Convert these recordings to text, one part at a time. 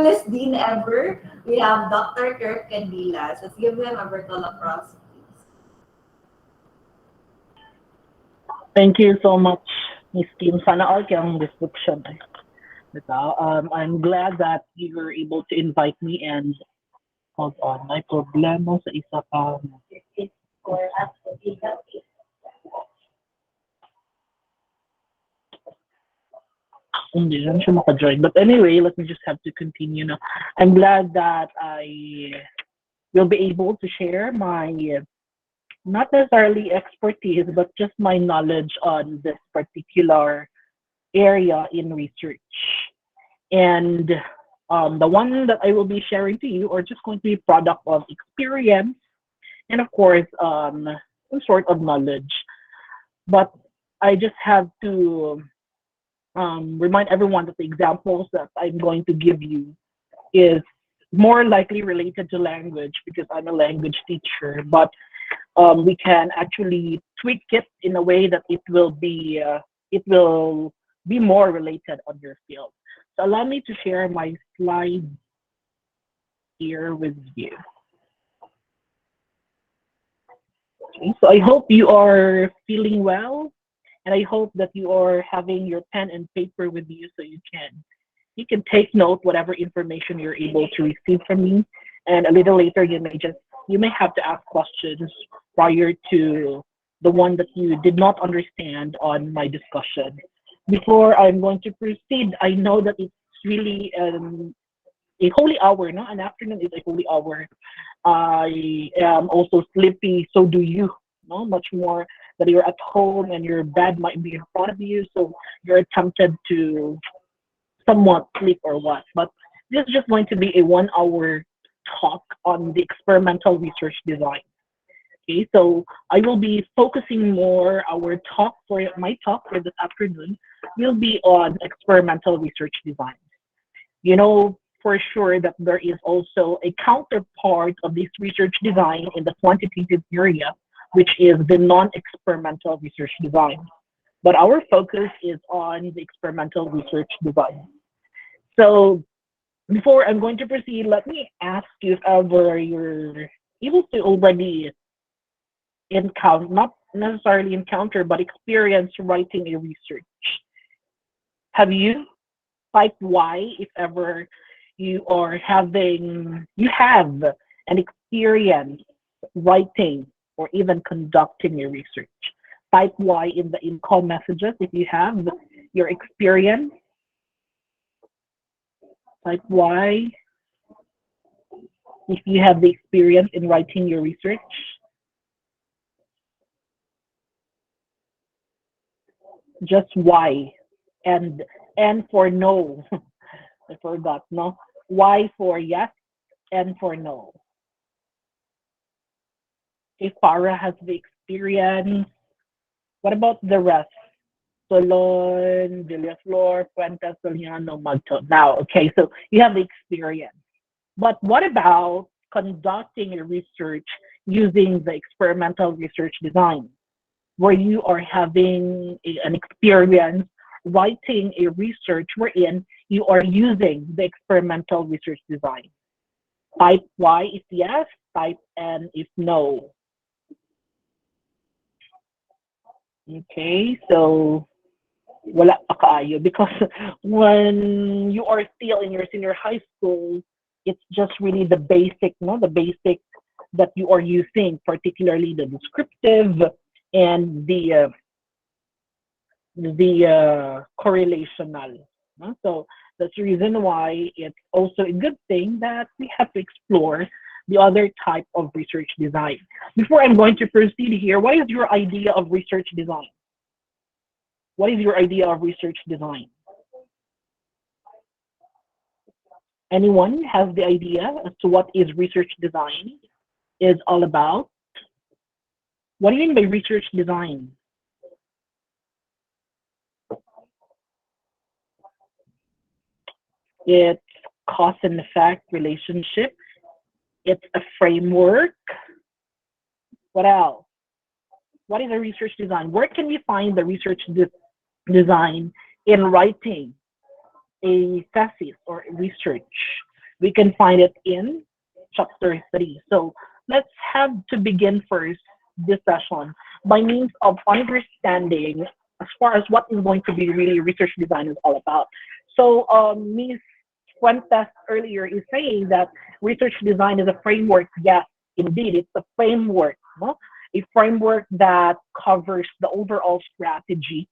Coolest dean ever. We have Dr. Kirk Candilas. Let's give him a virtual applause, please. Thank you so much, Miss Kim. Sana all kayong description. Diba? I'm glad that you were able to invite me and hold on. May problema sa isa pa. Hindi lang siya maka-join. But anyway, let me just have to continue now. I'm glad that I will be able to share my not necessarily expertise, but just my knowledge on this particular area in research. And the one that I will be sharing to you are just going to be product of experience and of course some sort of knowledge. But I just have to remind everyone that the examples that I'm going to give you is more likely related to language because I'm a language teacher, but we can actually tweak it in a way that it will be more related on your field. So allow me to share my slide here with you. Okay, so I hope you are feeling well, and I hope that you are having your pen and paper with you so you can take note whatever information you're able to receive from me, and a little later you may have to ask questions prior to the one that you did not understand on my discussion. Before I'm going to proceed, I know that it's really a holy hour, no? An afternoon is a holy hour. I am also sleepy, so do you. No, much more that you're at home and your bed might be in front of you, so you're tempted to somewhat sleep or what. But this is just going to be a 1 hour talk on the experimental research design. Okay, so I will be focusing more our talk for my talk for this afternoon will be on experimental research design. You know for sure that there is also a counterpart of this research design in the quantitative area, which is the non-experimental research design. But our focus is on the experimental research design. So before I'm going to proceed, let me ask you if ever you're able to already encounter, not necessarily encounter, but experience writing a research. Have you? Type Y if ever you have an experience writing or even conducting your research. Type Y in the in-call messages if you have your experience. Type Y if you have the experience in writing your research. Just Y and N for no. I forgot, no? Y for yes, N for no. If Farah has the experience, what about the rest? Solon, Villaflor, Fuentes, Soliano, Magto. Now, okay, so you have the experience. But what about conducting a research using the experimental research design, where you are having an experience writing a research wherein you are using the experimental research design? Type Y if yes, type N if no. Okay, so wala pa kaayo because when you are still in your senior high school, it's just really the basic, no, the basic that you are using, particularly the descriptive and the correlational. No? So that's the reason why it's also a good thing that we have to explore the other type of research design. Before I'm going to proceed here, what is your idea of research design? What is your idea of research design? Anyone has the idea as to what is research design is all about? What do you mean by research design? It's cause and effect relationship. It's a framework. What else? What is a research design? Where can we find the design in writing a thesis or research? We can find it in chapter 3. So let's have to begin first this session by means of understanding as far as what is going to be really research design is all about. So Ms. Fuentes earlier is saying that research design is a framework. Yes, indeed, it's a framework, no? A framework that covers the overall strategy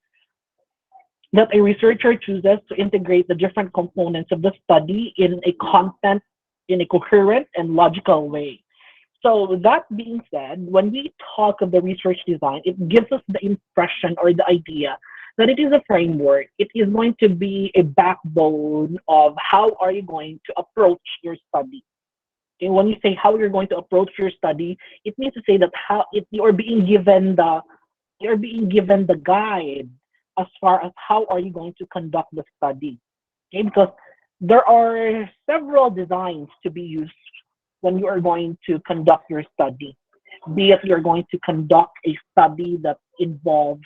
that a researcher chooses to integrate the different components of the study in a content in a coherent and logical way. So that being said, when we talk of the research design, it gives us the impression or the idea that it is a framework. It is going to be a backbone of how are you going to approach your study. And when you say how you're going to approach your study, it means to say that you're being given the guide as far as how are you going to conduct the study. Okay, because there are several designs to be used when you are going to conduct your study. Be it you're going to conduct a study that involves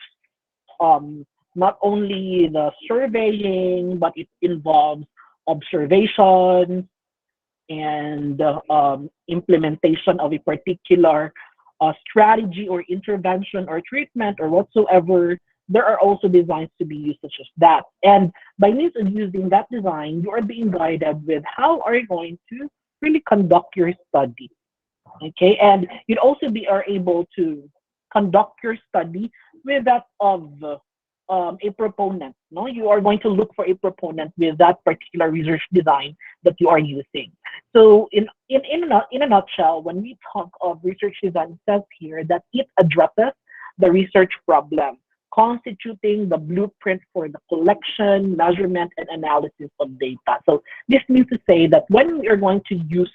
um, not only the surveying, but it involves observation and implementation of a particular strategy or intervention or treatment or whatsoever. There are also designs to be used such as that. And by means of using that design, you are being guided with how are you going to really conduct your study. Okay, and you'd also be are able to conduct your study with that of a proponent. No, you are going to look for a proponent with that particular research design that you are using. So in a nutshell, when we talk of research design, it says here that it addresses the research problem, constituting the blueprint for the collection, measurement, and analysis of data. So this means to say that when we are going to use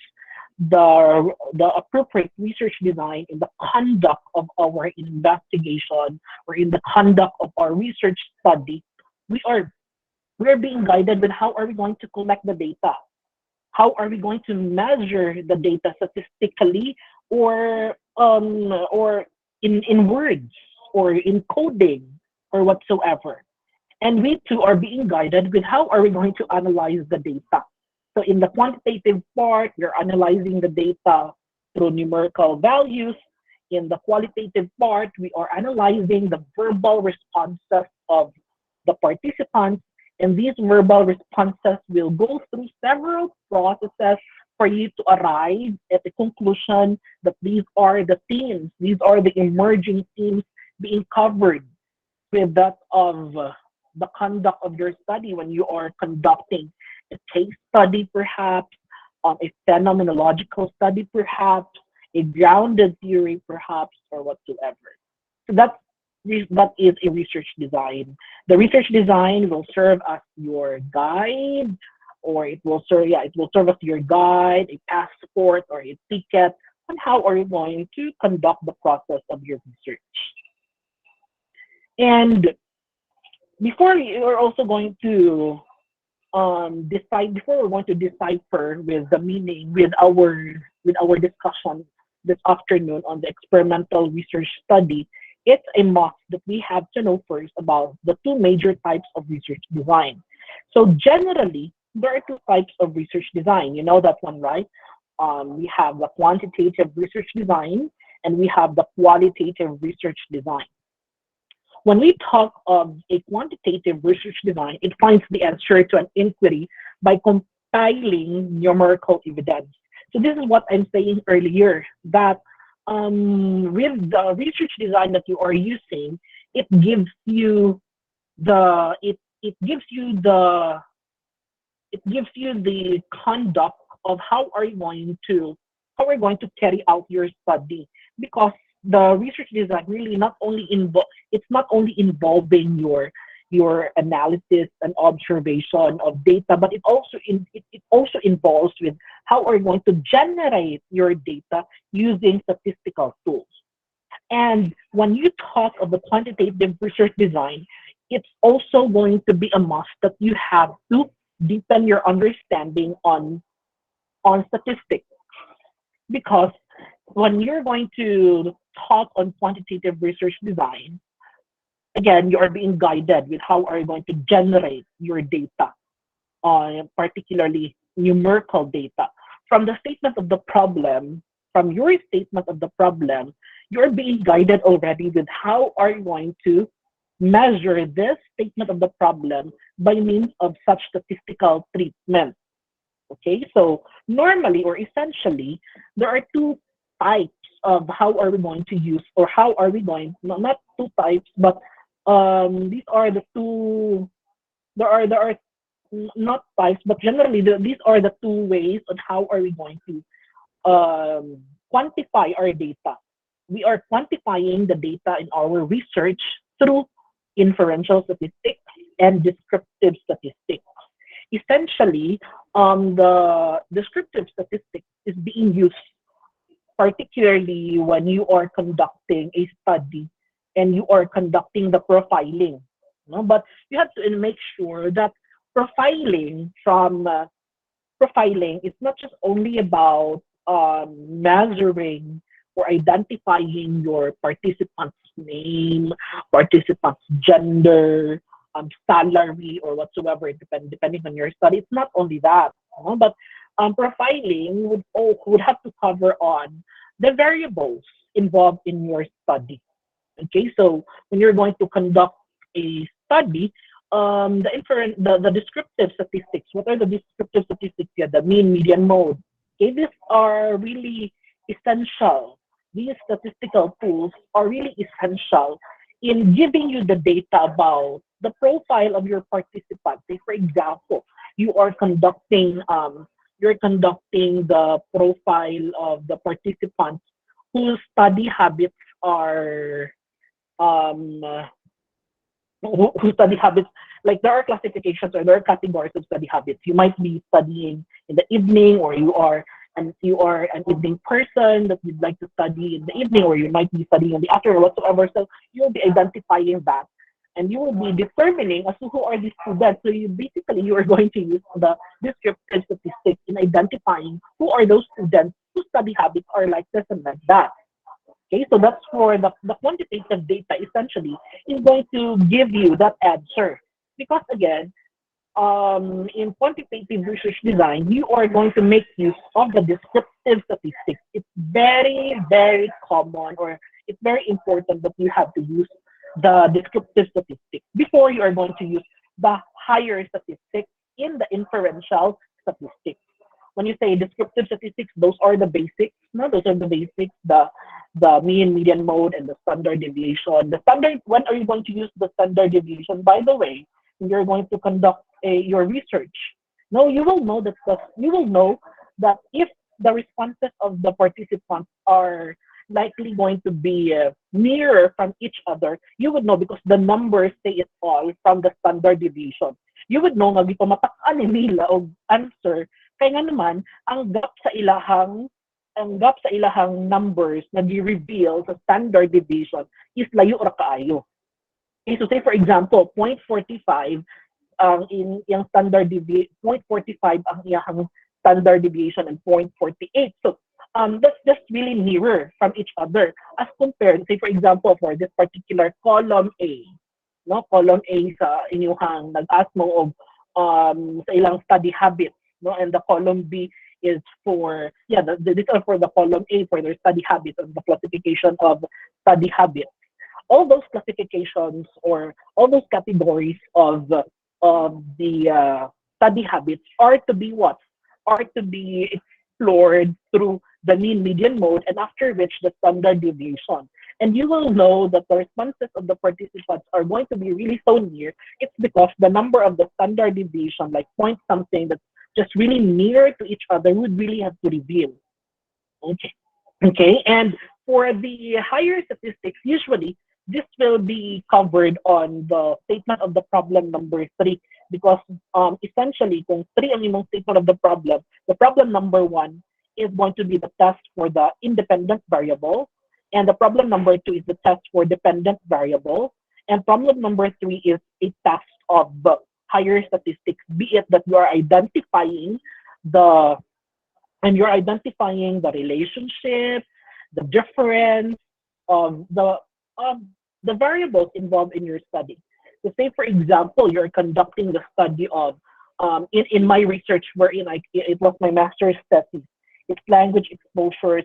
the appropriate research design in the conduct of our investigation or in the conduct of our research study, we are we are being guided with how are we going to collect the data, how are we going to measure the data statistically or in words or in coding or whatsoever. And we too are being guided with how are we going to analyze the data. So in the quantitative part, you're analyzing the data through numerical values. In the qualitative part, we are analyzing the verbal responses of the participants. And these verbal responses will go through several processes for you to arrive at the conclusion that these are the themes, these are the emerging themes being covered with that of the conduct of your study when you are conducting a case study, perhaps, a phenomenological study, perhaps, a grounded theory, perhaps, or whatsoever. So that is a research design. The research design will serve as your guide, or it will serve as your guide, a passport, or a ticket on how are you going to conduct the process of your research. And before you are also going to before we're going to decipher with the meaning with our discussion this afternoon on the experimental research study, it's a must that we have to know first about the two major types of research design. So generally, there are two types of research design. You know that one, right? We have the quantitative research design and we have the qualitative research design. When we talk of a quantitative research design, it finds the answer to an inquiry by compiling numerical evidence. So this is what I'm saying earlier, that with the research design that you are using, it gives you the it gives you the conduct of how are you going to carry out your study, because the research design really it's not only involving your analysis and observation of data, but it also involves with how are you going to generate your data using statistical tools. And when you talk of the quantitative research design, it's also going to be a must that you have to deepen your understanding on statistics, because when you're going to talk on quantitative research design, again, you are being guided with how are you going to generate your data, particularly numerical data. From the statement of the problem, from your statement of the problem, you're being guided already with how are you going to measure this statement of the problem by means of such statistical treatment. Okay, so normally or essentially, there are two types of how are we going to use or how are we going, not two types, but these are the two, there are not types, but generally these are the two ways on how are we going to quantify our data. We are quantifying the data in our research through inferential statistics and descriptive statistics. Essentially, the descriptive statistics is being used particularly when you are conducting a study and you are conducting the profiling. No? But you have to make sure that profiling from profiling is not just only about measuring or identifying your participant's name, participant's gender, salary, or whatsoever, depending on your study. It's not only that, but profiling would have to cover on the variables involved in your study. Okay, so when you're going to conduct a study, the descriptive statistics. What are the descriptive statistics? Yeah, the mean, median, mode. Okay, these are really essential. These statistical tools are really essential in giving you the data about the profile of your participants. Say, for example, you are conducting you're conducting the profile of the participants whose study habits are um, who study habits, like there are classifications or there are categories of study habits. You might be studying in the evening, or you are an evening person that you'd like to study in the evening, or you might be studying in the afternoon, whatsoever. So you'll be identifying that, and you will be determining as to who are these students. So you are going to use the descriptive statistics in identifying who are those students whose study habits are like this and like that. Okay, so that's for the quantitative data essentially is going to give you that answer. Because again, in quantitative research design, you are going to make use of the descriptive statistics. It's very, very common, or it's very important that you have to use the descriptive statistics before you are going to use the higher statistics in the inferential statistics. When you say descriptive statistics, those are the basics. No, those are the basics. The mean, median, mode, and the standard deviation. The standard. When are you going to use the standard deviation? By the way, when you're going to conduct your research, no, you will know that if the responses of the participants are likely going to be nearer from each other, you would know because the numbers say it all from the standard deviation. You would know nga gipamatak-an nila og answer kaya nga naman ang gap sa ilahang numbers na gi-reveal sa standard deviation is layo ra kaayo. Okay, so say for example, 0.45 in yung standard deviation, 0.45 ang iyahang standard deviation and 0.48. So that's just really nearer from each other as compared, say for example, for this particular column A, no, column A sa inyong nag-ask mo og sa ilang study habits, no, and the column B is for these are for the column A for their study habits and the classification of study habits. All those classifications or all those categories of the study habits are to be what? Are to be explored through the mean, median, mode, and after which the standard deviation. And you will know that the responses of the participants are going to be really so near. It's because the number of the standard deviation, like point something that's just really near to each other, would really have to reveal. Okay. Okay. And for the higher statistics, usually this will be covered on the statement of the problem number 3 because essentially kung 3 ang imong statement of the problem number 1 is going to be the test for the independent variable, and the problem number 2 is the test for dependent variable, and problem number 3 is a test of the higher statistics, be it that you are identifying the relationship, the difference of the variables involved in your study. So say, for example, you're conducting the study of in my research, wherein it was my master's thesis. It's language exposures,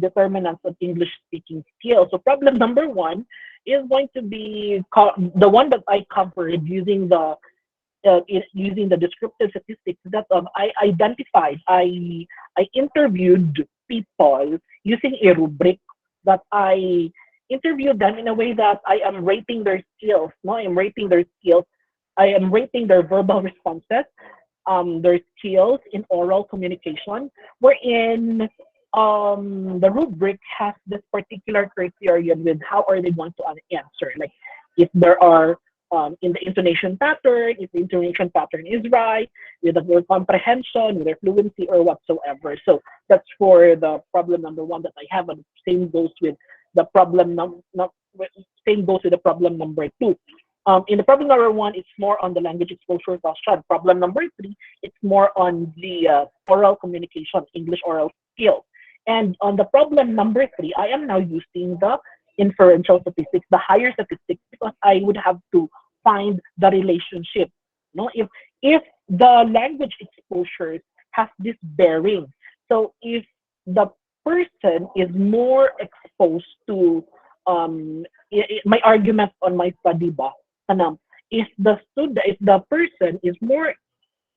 determinants of English speaking skills. So problem number one is going to be the one that I covered using using the descriptive statistics that I interviewed people using a rubric that I interviewed them in a way that I am rating their skills. No, I am rating their skills. I am rating their verbal responses, their skills in oral communication, wherein the rubric has this particular criterion with how are they going to answer. Like if there are in the intonation pattern, if the intonation pattern is right, with their comprehension, with their fluency or whatsoever. So that's for the problem number one that I have, and same goes with the same goes with the problem number two. In the problem number one, it's more on the language exposure question. Problem number three, it's more on the oral communication, English oral skills. And on the problem number three, I am now using the inferential statistics, the higher statistics, because I would have to find the relationship. No, if the language exposures has this bearing, so if the person is more exposed to my argument on my study ba, if the person is more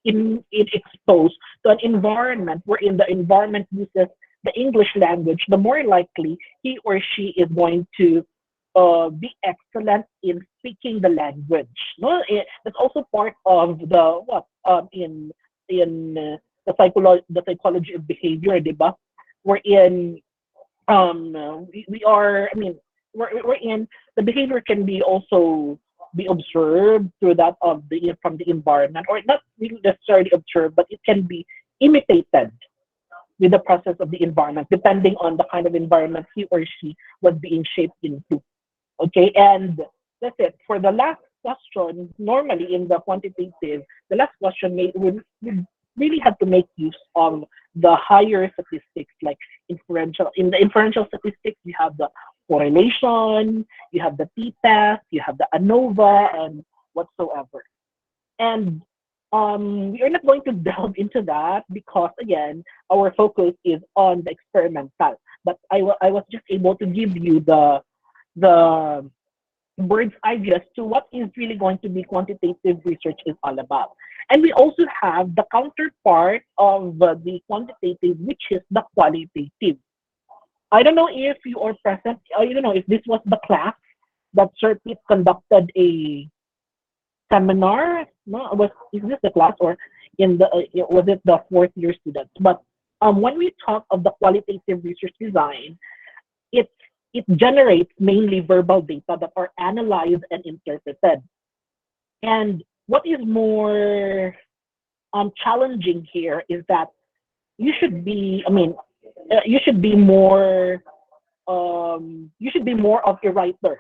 in exposed to an environment wherein the environment uses the English language, the more likely he or she is going to be excellent in speaking the language. No, that's also part of the what in the psychology of behavior, diba? Wherein we are, I mean, we're in the behavior can be also be observed through that of the from the environment, or not really necessarily observed, but it can be imitated with the process of the environment, depending on the kind of environment he or she was being shaped into. Okay, and that's it. For the last question, normally in the quantitative, the last question would really have to make use of the higher statistics, like inferential. In the inferential statistics, you have the correlation, you have the t-test, you have the ANOVA, and whatsoever. And we are not going to delve into that because, again, our focus is on the experimental. But I was just able to give you the bird's eye view as to what is really going to be quantitative research is all about. And we also have the counterpart of the quantitative, which is the qualitative. I don't know if you are present. I don't know if this was the class that Sir Pete conducted a seminar. No, is this the class or in the was it the fourth year students? But when we talk of the qualitative research design, it it generates mainly verbal data that are analyzed and interpreted. And what is more challenging here is that you should be, I mean, you should be more of a writer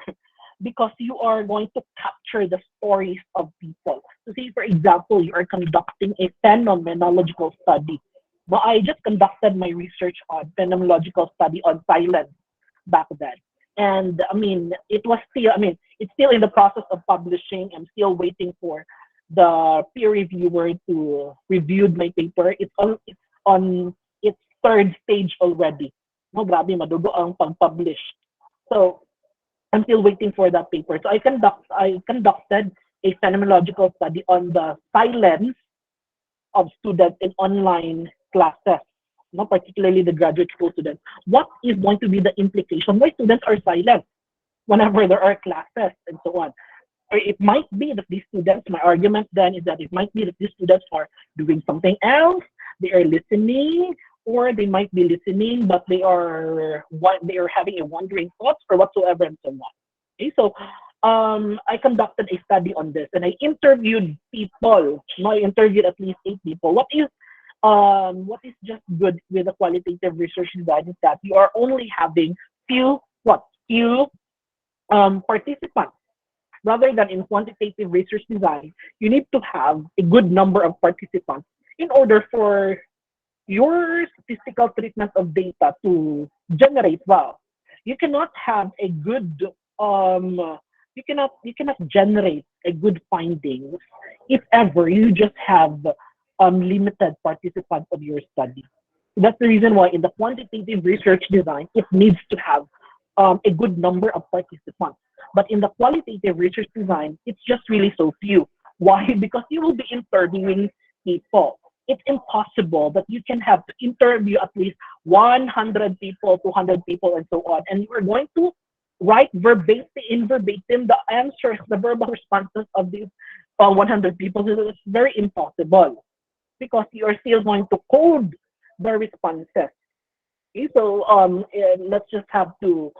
because you are going to capture the stories of people. So say, for example, you are conducting a phenomenological study. Well, I just conducted my research on phenomenological study on silence back then. And I mean, it was still, I mean, it's still in the process of publishing. I'm still waiting for the peer reviewer to review my paper. On its third stage already. No, grabe, madugo ang pag-publish. So I'm still waiting for that paper. So I conducted a phenomenological study on the silence of students in online classes, no, particularly the graduate school students. What is going to be the implication? Why students are silent whenever there are classes and so on? Or it might be that these students, my argument then is that it might be that these students are doing something else, they are listening, or they might be listening, but they are having a wandering thoughts or whatsoever and so on. Okay, so I conducted a study on this and I interviewed people. No, I interviewed at least 8 people. What is just good with the qualitative research design is that you are only having few participants. Rather than in quantitative research design, you need to have a good number of participants in order for your statistical treatment of data to generate well. You cannot have a good you cannot generate a good findings if ever you just have limited participants of your study. That's the reason why in the quantitative research design, it needs to have a good number of participants. But in the qualitative research design, it's just really so few. Why? Because you will be interviewing people. It's impossible that you can have to interview at least 100 people, 200 people, and so on. And you're going to write verbatim, in verbatim, the answers, the verbal responses of these 100 people. So it's very impossible because you are still going to code the responses. Okay, so let's just have to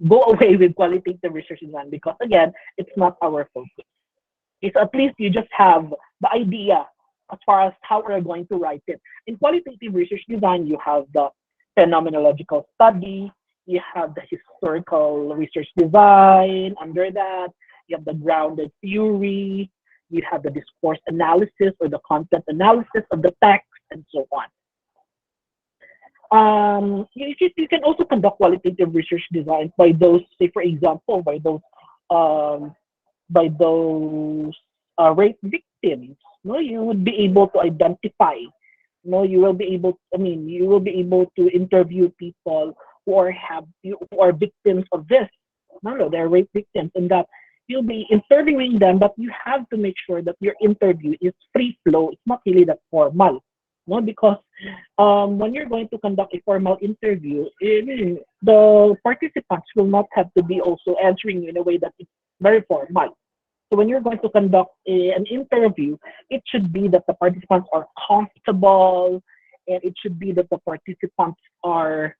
go away with qualitative research design because again, it's not our focus. Okay, so at least you just have the idea as far as how we're going to write it. In qualitative research design, you have the phenomenological study, you have the historical research design under that, you have the grounded theory, you have the discourse analysis or the content analysis of the text, and so on. You can also conduct qualitative research design by those, say for example, um, by those rape victims. No, you would be able to identify. No, you will be able. I mean, you will be able to interview people who are victims of this. No, they're rape victims, and that you'll be interviewing them, but you have to make sure that your interview is free flow. It's not really that formal. No, because when you're going to conduct a formal interview, the participants will not have to be also answering you in a way that it's very formal. So when you're going to conduct an interview, it should be that the participants are comfortable, and it should be that the participants are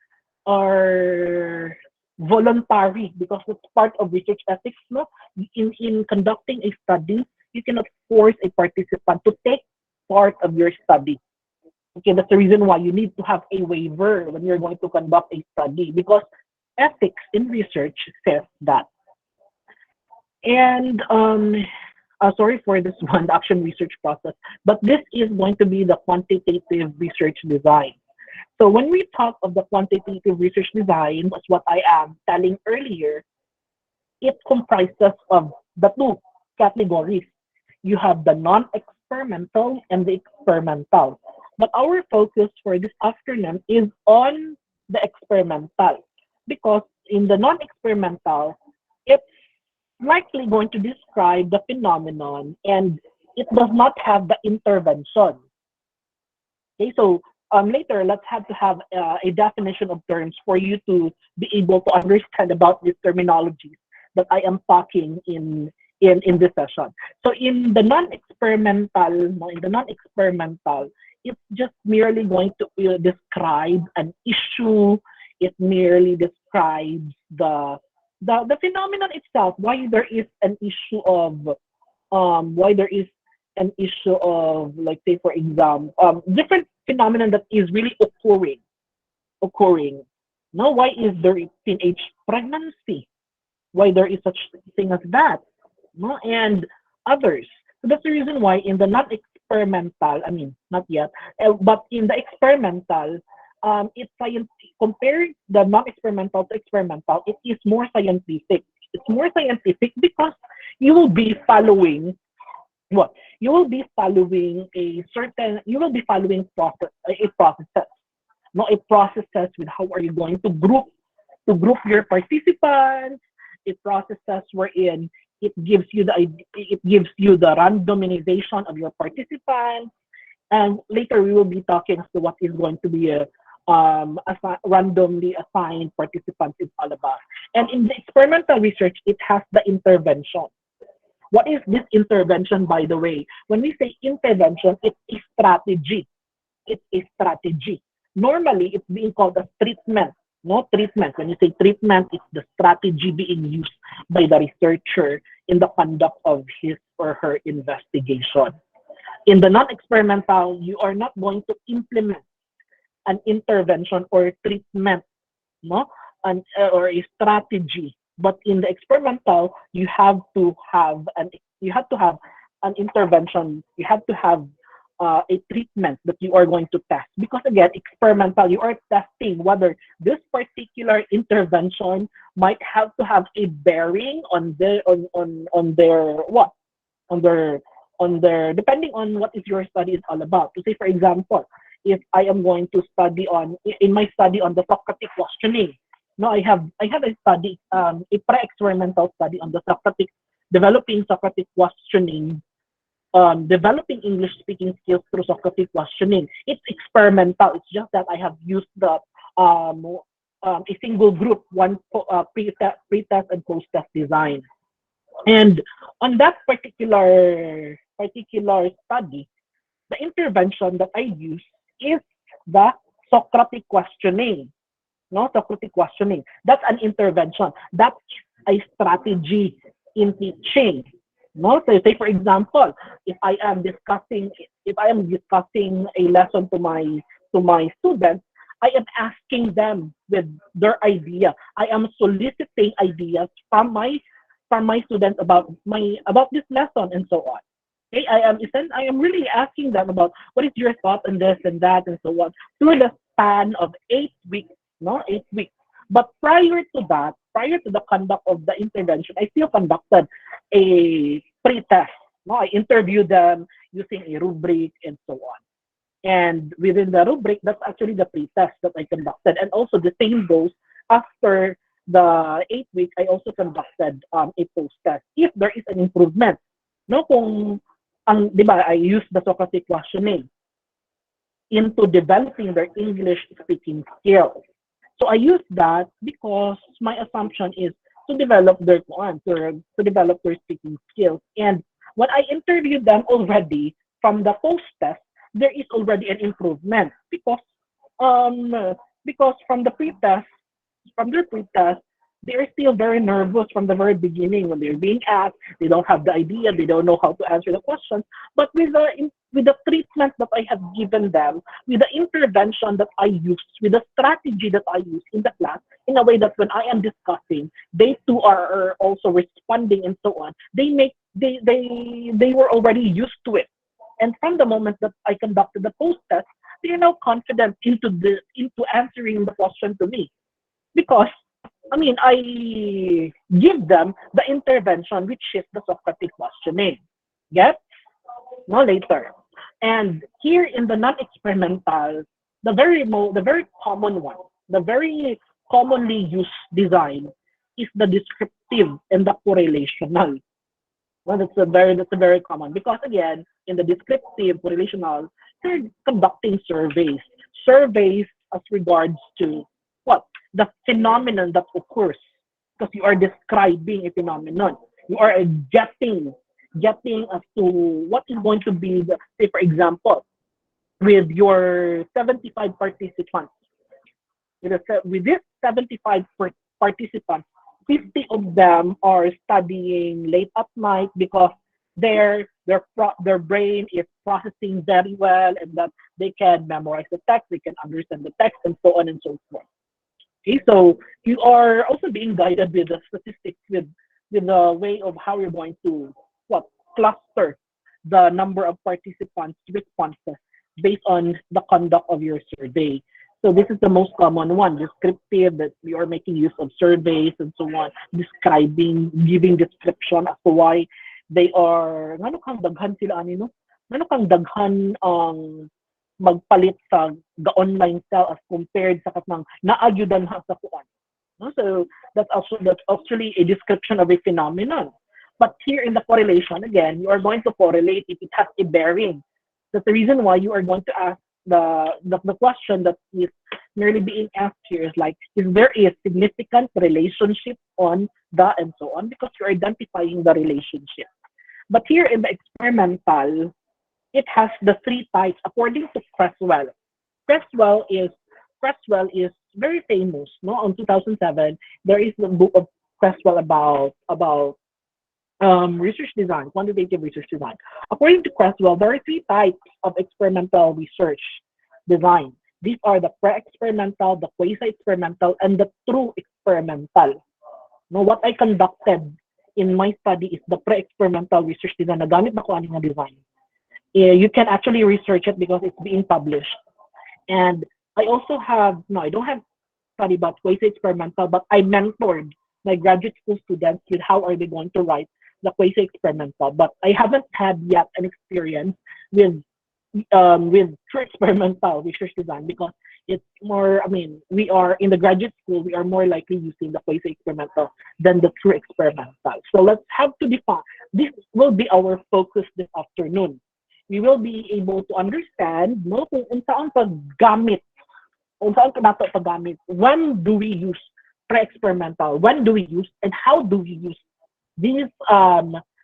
voluntary because it's part of research ethics. No, in conducting a study, you cannot force a participant to take part of your study. Okay, that's the reason why you need to have a waiver when you're going to conduct a study because ethics in research says that. And sorry for this one, the action research process, but this is going to be the quantitative research design. So when we talk of the quantitative research design, that's what I am telling earlier, it comprises of the two categories. You have the non-experimental and the experimental. But our focus for this afternoon is on the experimental because in the non-experimental, it's likely going to describe the phenomenon and it does not have the intervention. Okay, so later let's have to have a definition of terms for you to be able to understand about these terminologies that I am talking in this session. So in the non-experimental, it's just merely going to describe an issue. It merely describes the phenomenon itself. Why there is an issue of like say for example different phenomenon that is really occurring. Now, why is there teenage pregnancy? Why there is such thing as that? No, and others. So that's the reason why in the non-experimental, I mean, not yet, but in the experimental, it's scientific. Comparing the non-experimental to experimental, it is more scientific. It's more scientific because you will be following what? You will be following a process. No, a process with how are you going to group your participants. It processes wherein it gives you the randomization of your participants, and later we will be talking as to what is going to be a randomly assigned participants is all about. And in the experimental research, it has the intervention. What is this intervention, by the way? When we say intervention, it's a strategy. It's a strategy. Normally, it's being called a treatment. No treatment. When you say treatment, it's the strategy being used by the researcher in the conduct of his or her investigation. In the non-experimental, you are not going to implement an intervention or treatment, no, or a strategy. But in the experimental, you have to have an intervention. You have to have a treatment that you are going to test. Because again, experimental, you are testing whether this particular intervention might have to have a bearing on on their what on their depending on what is your study is all about. To say for example, if I am going to study on in my study on the Socratic questioning, no, I have a study a pre-experimental study on the Socratic developing Socratic questioning, developing English speaking skills through Socratic questioning. It's experimental. It's just that I have used the um, a single group, one pre-test and post-test design. And on that particular study, the intervention that I use is the Socratic questioning. No, Socratic questioning. That's an intervention. That's a strategy in teaching. No, so say for example, if I am discussing a lesson to my students, I am asking them with their idea. I am soliciting ideas from my students about this lesson and so on. Okay, I am really asking them about what is your thought on this and that and so on through the span of 8 weeks, no, 8 weeks. But prior to the conduct of the intervention, I still conducted a pre-test. No, I interviewed them using a rubric and so on. And within the rubric, that's actually the pre-test that I conducted. And also the same goes after the 8 week, I also conducted a post-test. If there is an improvement, no, kung di ba, I used the Socratic questioning into developing their English speaking skills. So I use that because my assumption is to develop to develop their speaking skills. And when I interviewed them already from the post test, there is already an improvement um because from their pre-test, they're still very nervous from the very beginning when they're being asked. They don't have the idea. They don't know how to answer the questions. But with the treatment that I have given them, with the intervention that I use, with the strategy that I use in the class, in a way that when I am discussing, they too are also responding and so on. They were already used to it. And from the moment that I conducted the post test, they are now confident into answering the question to me because I give them the intervention, which is the Socratic questioning. Get? No later. And here in the non-experimental, the very common one, the very commonly used design is the descriptive and the correlational. Well, that's a very common because again, in the descriptive correlational, they're conducting surveys as regards to what the phenomenon that occurs because you are describing a phenomenon. You are getting as to what is going to be the say for example with your 75 participants with this 75 participants, 50 of them are studying late at night because their brain is processing very well and that they can memorize the text, they can understand the text, and so on and so forth. Okay, so you are also being guided with the statistics with the way of how you're going to what cluster the number of participants' responses based on the conduct of your survey. So this is the most common one, descriptive, that you are making use of surveys and so on, describing, giving description as to why they are, ngano kang daghan sila, ani, no? Ngano kang daghan ang magpalit sa the online cell as compared sa katnang naagyudan ha sa kuan. No? So that's actually a description of a phenomenon. But here in the correlation, again, you are going to correlate if it has a bearing. That's the reason why you are going to ask the question that is merely being asked here is like, is there a significant relationship on the and so on? Because you're identifying the relationship. But here in the experimental, it has the three types according to Creswell. Creswell is very famous. No, in 2007, there is a book of Creswell about research design, quantitative research design. According to Creswell, there are three types of experimental research design. These are the pre-experimental, the quasi-experimental, and the true experimental. Now, what I conducted in my study is the pre-experimental research design. Nagamit na ko ani nga design. You can actually research it because it's being published. And I also have, no, I don't have study about quasi-experimental, but I mentored my graduate school students with how are they going to write the quasi-experimental. But I haven't had yet an experience with with true experimental research design because it's more, I mean, we are in the graduate school, we are more likely using the quasi experimental than the true experimental. So let's have to define, this will be our focus this afternoon. We will be able to understand no, kung saan paggamit, kung saan nato paggamit, when do we use pre-experimental, when do we use, and how do we use these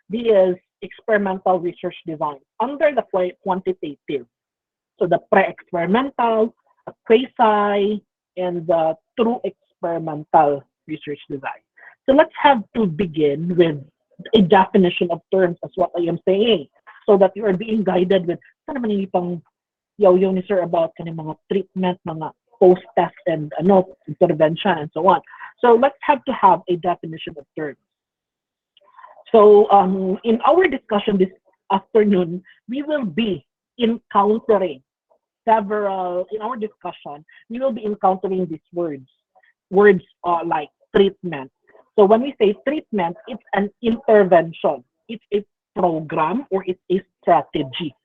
these experimental research design under the quantitative. So the pre-experimental, quasi, and the true experimental research design. So let's have to begin with a definition of terms as what I am saying so that you are being guided with sana man yung pang yaw-yaw ni sir about kaning mga treatment, mga post-test and ano, intervention and so on. So let's have to have a definition of terms. So in our discussion this afternoon, we will be encountering several, in our discussion, we will be encountering these words. Words like treatment. So when we say treatment, it's an intervention. It's a program or it's a strategy.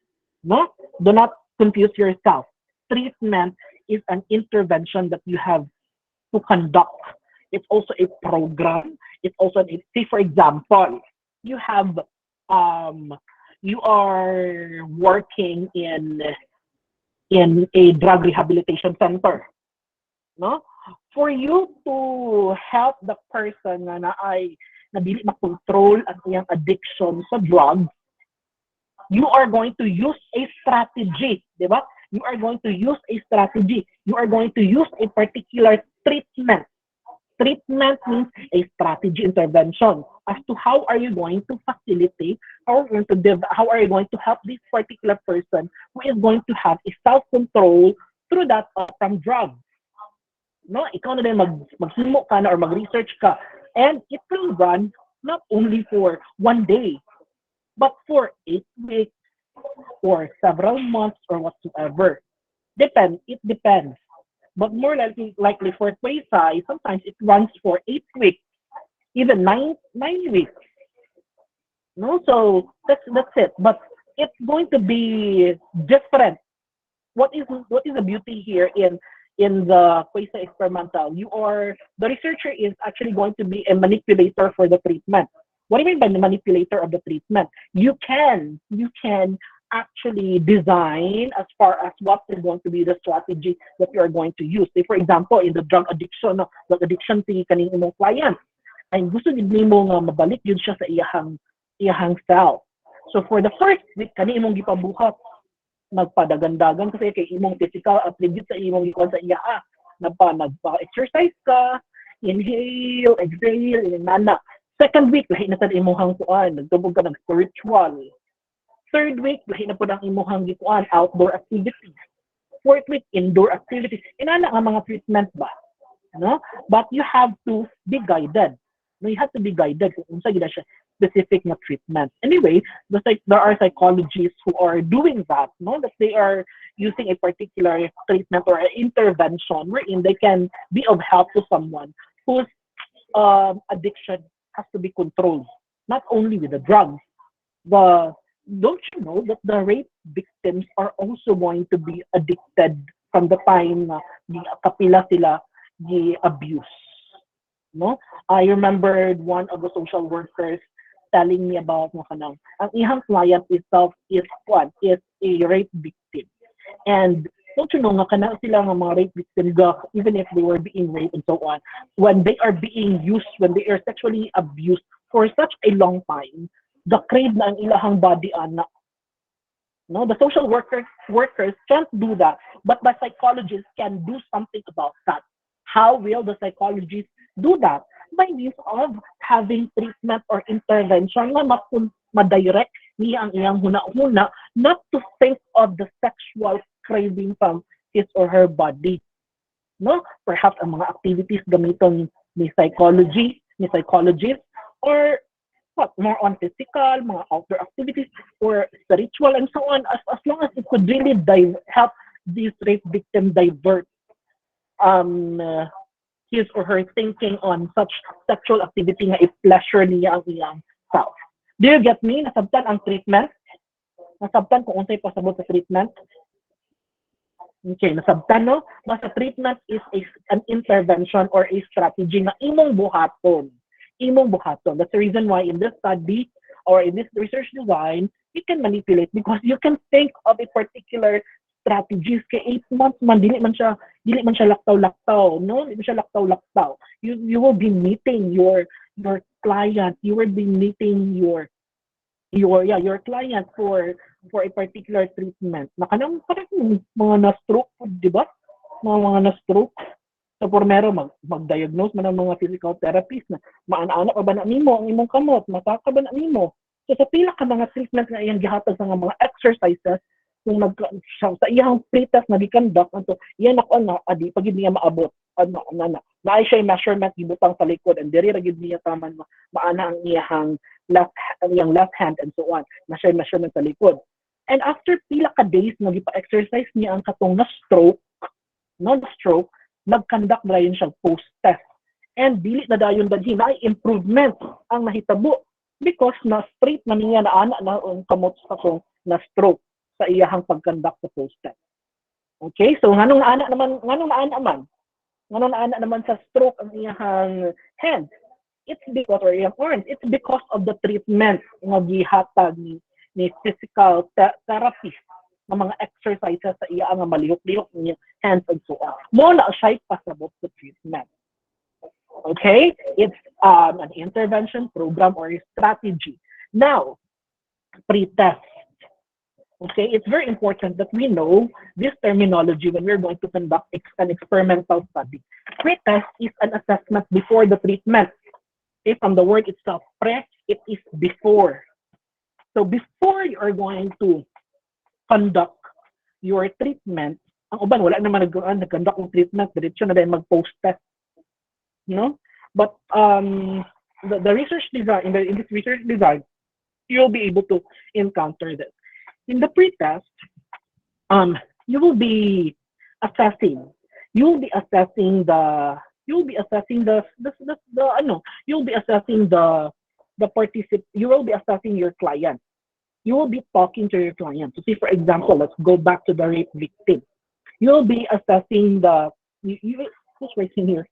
No? Do not confuse yourself. Treatment is an intervention that you have to conduct. It's also a program. It's also, say for example, you have you are working in a drug rehabilitation center, no? For you to help the person na ay na dili makontrol ang iyang addiction sa drugs, you are going to use a strategy, di ba? You are going to use a strategy. You are going to use a particular treatment. Treatment means a strategy intervention as to how are you going to facilitate, how are you going to help this particular person who is going to have a self-control through that from drugs. No, ikaw na din maghimo ka na or mag-research ka. And it will run not only for one day, but for 8 weeks or several months or whatsoever. It depends. But more likely for quasi, sometimes it runs for 8 weeks, even nine weeks. No, so that's it. But it's going to be different. What is the beauty here in the quasi experimental? The researcher is actually going to be a manipulator for the treatment. What do you mean by the manipulator of the treatment? You can actually design as far as what is going to be the strategy that you are going to use. Say for example, in the drug addiction si kaning imong client, ay gusto gid nimo nga mabalik yun siya sa iyahang self. So for the first week kani imong gipabuhat, nagpadagandagan kasi kay imong physical attribute sa imong gikuan sa iya, nagpa-exercise ka, inhale, exhale, inana. Second week lahi na sad imong kuan, nagtubog ka ng spiritual. Third week, lahi na po ang imuhang gikuan, outdoor activities. Fourth week, indoor activities. Inana ang mga treatment ba? No? But you have to be guided. No, you have to be guided kung unsa gid siya specific na treatment. Anyway, there are psychologists who are doing that, no? That they are using a particular treatment or an intervention wherein they can be of help to someone whose addiction has to be controlled. Not only with the drugs, don't you know that the rape victims are also going to be addicted from the time na kapila sila the abuse? No, I remembered one of the social workers telling me about ang ihang client itself is a rape victim, and don't you know nga kana sila nga mga rape victims even if they were being raped and so on, when they are being used, when they are sexually abused for such a long time, the crave na ang ilahang body ana. No, the social workers can't do that, but the psychologists can do something about that. How will the psychologists do that? By means of having treatment or intervention na madirect niya ang iyang huna-huna not to think of the sexual craving from his or her body. No, perhaps ang mga activities gamiton ni psychologist or what, more on physical, mga outdoor activities, or spiritual, and so on, as long as it could really help this rape victim divert um, uh, his or her thinking on such sexual activity nga i-pleasure niya ang iyang self. Do you get me? Nasabtan ang treatment? Nasabtan kung unsay pasabot sa treatment? Okay, nasabtan no? Basta treatment is an intervention or a strategy na imong buhaton. Imong buhaton. That's the reason why in this study or in this research design, you can manipulate because you can think of a particular strategies kay 8 months man dili man siya laktaw-laktaw, no? Dili siya laktaw-laktaw. You will be meeting your client, you will be meeting your client for a particular treatment. Na kanang parang mga na-stroke, di ba? Mga na-stroke. Sa pormero, mag-diagnose man ang mga physical therapist na maana-ana pa ba na nimo ang imong kamot, mataka ba na nimo. So sa pila ka mga treatment nga iyang gihatag sa mga exercises, kung sa iyang pretest na gikandak, anto iyan ako na adi pagid niya maabot na siya measurement gibutang sa likod and diri ra gid niya taman maana ang iyang left hand and so on na siya measurement sa likod. And after pila ka days na gipa-exercise niya ang katong na-stroke, non-stroke, nag-conduct na yun siyang post-test. And dili na dayon danhin ay improvement ang nahitabo because na-straight na niya na ana na ang kamot sa kong na-stroke sa iyahang pag-conduct sa post-test. Okay? So nganong naana naman sa stroke ang iyahang hand. It's because or iyang arms. It's because of the treatment nga gihatag ni physical therapist ng mga exercises sa iya nga malihok-lihok niya hands and so on. Mo na siya pasabot sa treatment. Okay? It's an intervention program or a strategy. Now, pre-test. Okay, it's very important that we know this terminology when we're going to conduct an experimental study. Pre-test is an assessment before the treatment. Okay, from the word itself, pre, it is before. So before you are going to conduct your treatment, ang uban wala naman nag-conduct ng treatment, diretso na din mag-post test. You know? But the research design, in this research design, you'll be able to encounter this. In the pre-test, you will be assessing the participant. You will be assessing your client. You will be talking to your client. So, say for example, let's go back to the rape victim. You will be assessing who's raising here?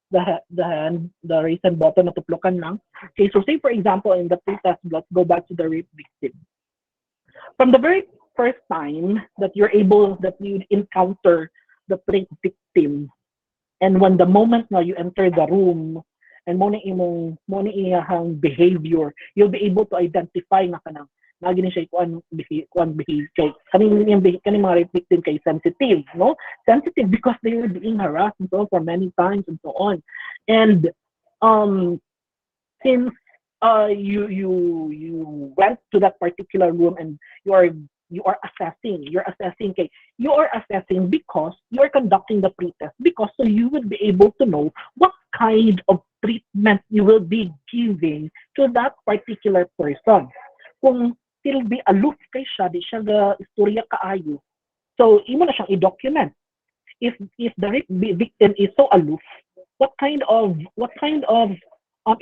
The raise hand button na tuplokan lang. Okay, so say for example in the pre-test, let's go back to the rape victim. From the very first time that you encounter the rape victim, and when the moment now you enter the room, and mo na iyang behavior, you'll be able to identify na kanang nagini siya kuan behave kay kaning mga rape victim kay sensitive, no? Sensitive because they were being harassed and so on for many times and so on. And since you went to that particular room and you are assessing because you're conducting the pretest because so you would be able to know what kind of treatment you will be giving to that particular person. Kung still be aloof kay siya, di siya ga istorya kaayo, so imo na siyang i-document. If the victim is so aloof, what kind of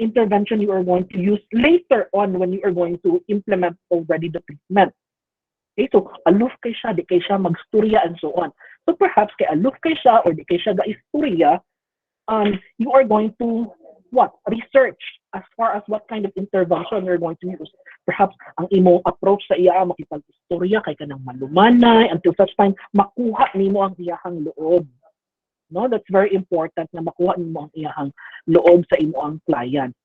intervention you are going to use later on when you are going to implement already the treatment. Okay, so aloof kay siya, di kay siya magstorya and so on. So perhaps kay aloof kay siya or di kay siya ga-istorya, you are going to research as far as what kind of intervention you're going to use. Perhaps ang imong approach sa iya makipag-istorya kay kanang malumanay until such time makuha nimo ang iyahang loob. No, that's very important na makuha nimo ang iyahang loob sa imo ang client.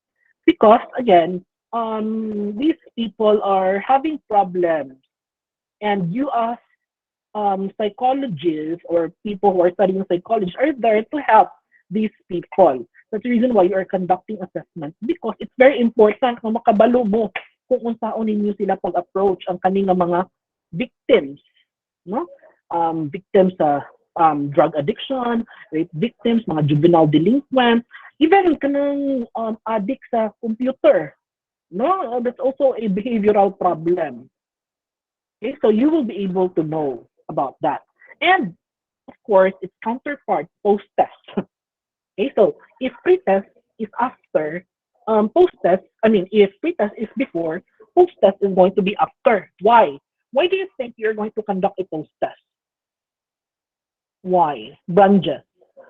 Because again, these people are having problems, and you as psychologists or people who are studying psychology are there to help these people. That's the reason why you are conducting assessment, because it's very important na makabalo mo kung unsaon ninyo sila pag-approach ang kaning mga victims, no? Victims sa drug addiction, rape victims, mga juvenile delinquent, even kanang addict sa computer. No, that's also a behavioral problem. Okay, so you will be able to know about that. And of course, its counterpart, post-test. Okay, so if pre-test is after, post-test, I mean, if pre-test is before, post-test is going to be after. Why? Why do you think you're going to conduct a post-test? Why? Branches.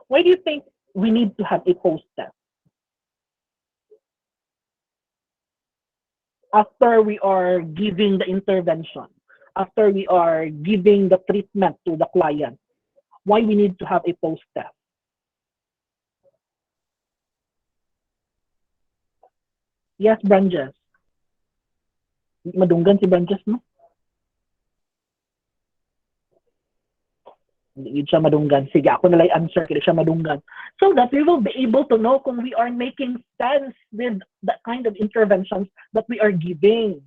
Why do you think we need to have a post-test? After we are giving the intervention, after we are giving the treatment to the client, why we need to have a post-test? Yes, Branches. Madunggan si Branches, no? Hindi siya madunggan. Sige, ako na lang answer, kaya siya madunggan. So that we will be able to know kung we are making sense with the kind of interventions that we are giving.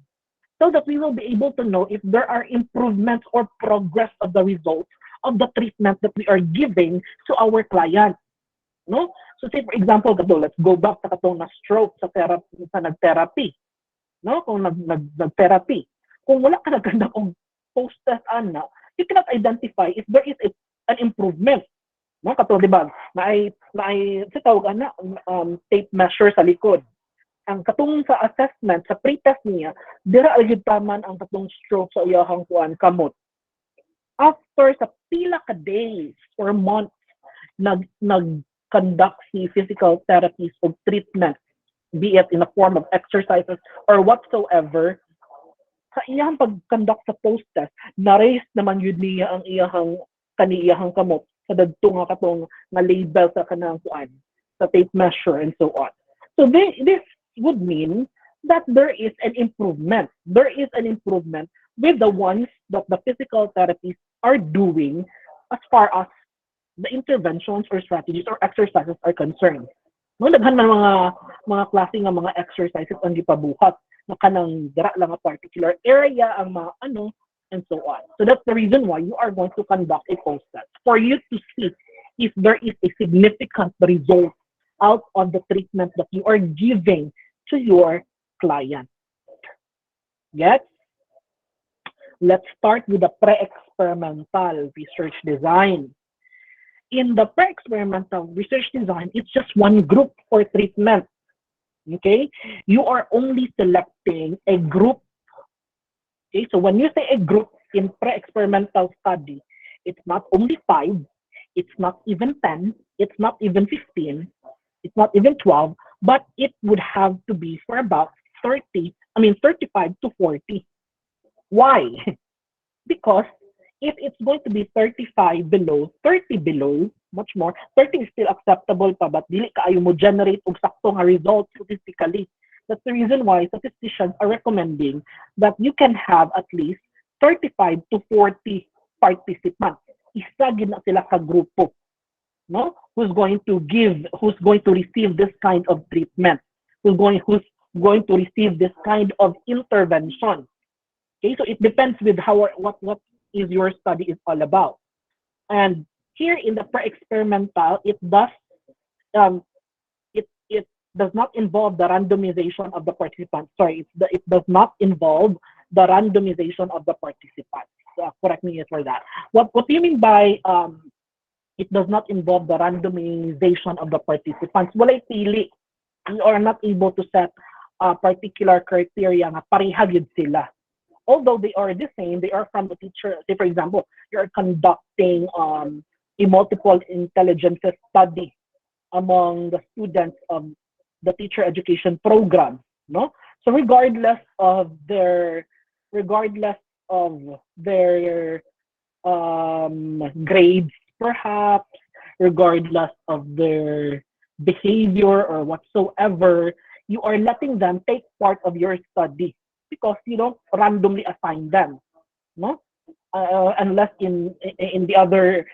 So that we will be able to know if there are improvements or progress of the results of the treatment that we are giving to our client. No? So say for example, let's go back sa katong na stroke sa therapy, sa nag-therapy. No? Kung nag-therapy. Kung wala ka nagkanda kung post-test ana, you cannot identify if there is an improvement. No? Kato, di ba? Sa tawag ana, tape measure sa likod. Ang katong sa assessment, sa pre-test niya, dira agad taman ang katong stroke sa iyahang kuan kamot. After sa pila ka days or months, nag-conduct si physical therapies of treatment, be it in the form of exercises or whatsoever, sa iyang pag-conduct sa post-test, na-raise naman yun niya ang kaniyahang kamot sa dadto nga katong nga label sa kanang kuan, sa tape measure and so on. So this would mean that there is an improvement. There is an improvement with the ones that the physical therapies are doing as far as the interventions or strategies or exercises are concerned. No, daghan man mga klase nga mga exercises ang gipabuhat na kanang dira lang a particular area ang mga ano and so on. So that's the reason why you are going to conduct a post test for you to see if there is a significant result out of the treatment that you are giving to your client. Yes? Let's start with the pre-experimental research design. In the pre-experimental research design, it's just one group for treatment. Okay? You are only selecting a group. Okay? So when you say a group in pre-experimental study, it's not only 5, it's not even 10, it's not even 15, it's not even 12, but it would have to be for about 35 to 40. Why? Because if it's going to be 35 below, 30 below, much more, 30 is still acceptable pa, but dili kaayo mo generate og sakto nga result statistically. That's the reason why statisticians are recommending that you can have at least 35 to 40 participants. Isa gid na sila ka grupo, no? Who's going to receive this kind of treatment, who's going to receive this kind of intervention. Okay, so it depends with what is your study is all about. And here in the pre-experimental, um, it does not involve the randomization of the participants. Sorry, it does not involve the randomization of the participants. Correct me for that. What do you mean by it does not involve the randomization of the participants? Walay pili. You are not able to set a particular criteria nga pareha gyud sila. Although they are the same, they are from the teacher. Say, for example, you're conducting a multiple intelligences study among the students of the teacher education program. No, so regardless of their grades, perhaps, regardless of their behavior or whatsoever, you are letting them take part of your study because you don't randomly assign them, no? Unless in the other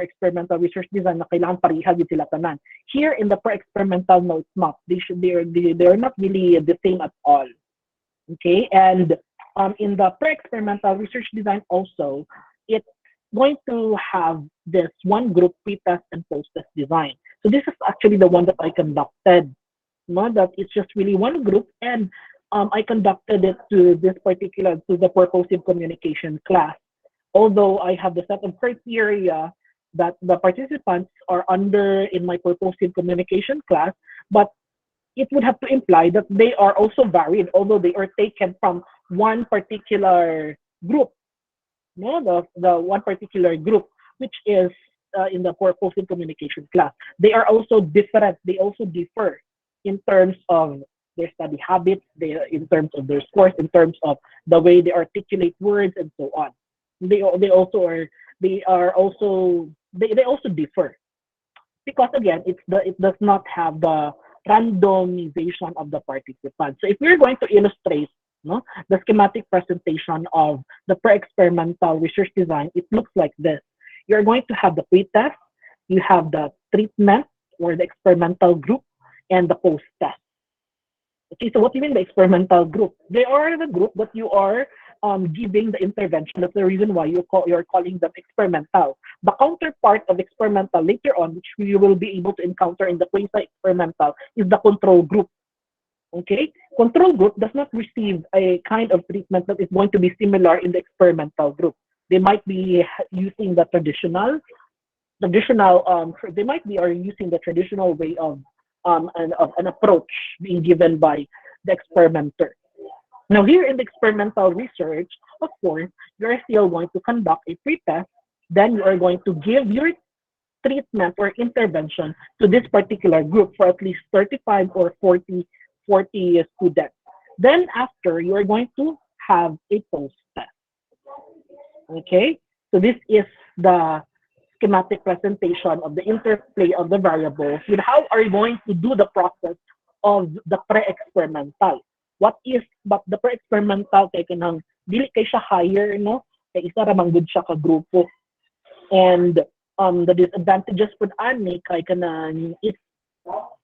experimental research design na kailangan pareha gyud sila tanan. Here in the pre-experimental, no, it's not. They're not really the same at all. Okay, and in the pre-experimental research design also, it's going to have this one group pre-test and post-test design. So this is actually the one that I conducted. no, that it's just really one group, and I conducted it to this particular to the purposive communication class. Although I have the set of criteria that the participants are under in my purposive communication class, but it would have to imply that they are also varied, although they are taken from one particular group, no, the one particular group, which is in the purposive communication class. They are also different. They also differ in terms of their study habits, in terms of their scores, in terms of the way they articulate words, and so on. They also are they also differ because again it does not have the randomization of the participants. So if we're going to illustrate, no, the schematic presentation of the pre-experimental research design, it looks like this. You're going to have the pre-test, you have the treatment or the experimental group, and the post-test. Okay, so what do you mean by experimental group? They are the group that you are giving the intervention. That's the reason why you're calling them experimental. The counterpart of experimental later on, which we will be able to encounter in the quasi-experimental, is the control group. Okay, control group does not receive a kind of treatment that is going to be similar in the experimental group. They might be using the they might be are using the traditional way of an approach being given by the experimenter. Now, here in the experimental research, of course, you're still going to conduct a pre-test. Then you are going to give your treatment or intervention to this particular group for at least 35 or 40 students. Then after, you are going to have a post-test. Okay? So this is the schematic presentation of the interplay of the variables with how are you going to do the process of the pre-experimental. But the pre-experimental kay kanang dili kay siya higher, no, kay isa ra man gud siya ka grupo. And the disadvantages with ani kay kanang it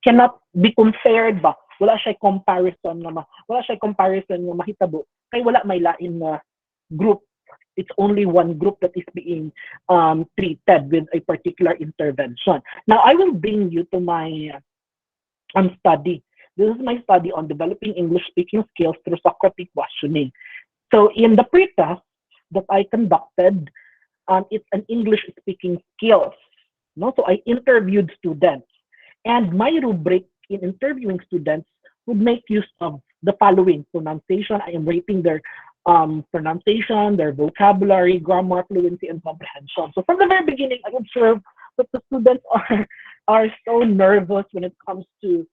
cannot be compared ba, wala siya comparison nga mahitabo kay wala may lain na group. It's only one group that is being treated with a particular intervention. Now I will bring you to my study. This is my study on developing English speaking skills through Socratic questioning. So in the pre-test that I conducted, it's an English speaking skills. No? So I interviewed students. And my rubric in interviewing students would make use of the following pronunciation. I am rating their pronunciation, their vocabulary, grammar, fluency, and comprehension. So from the very beginning, I observed that the students are so nervous when it comes to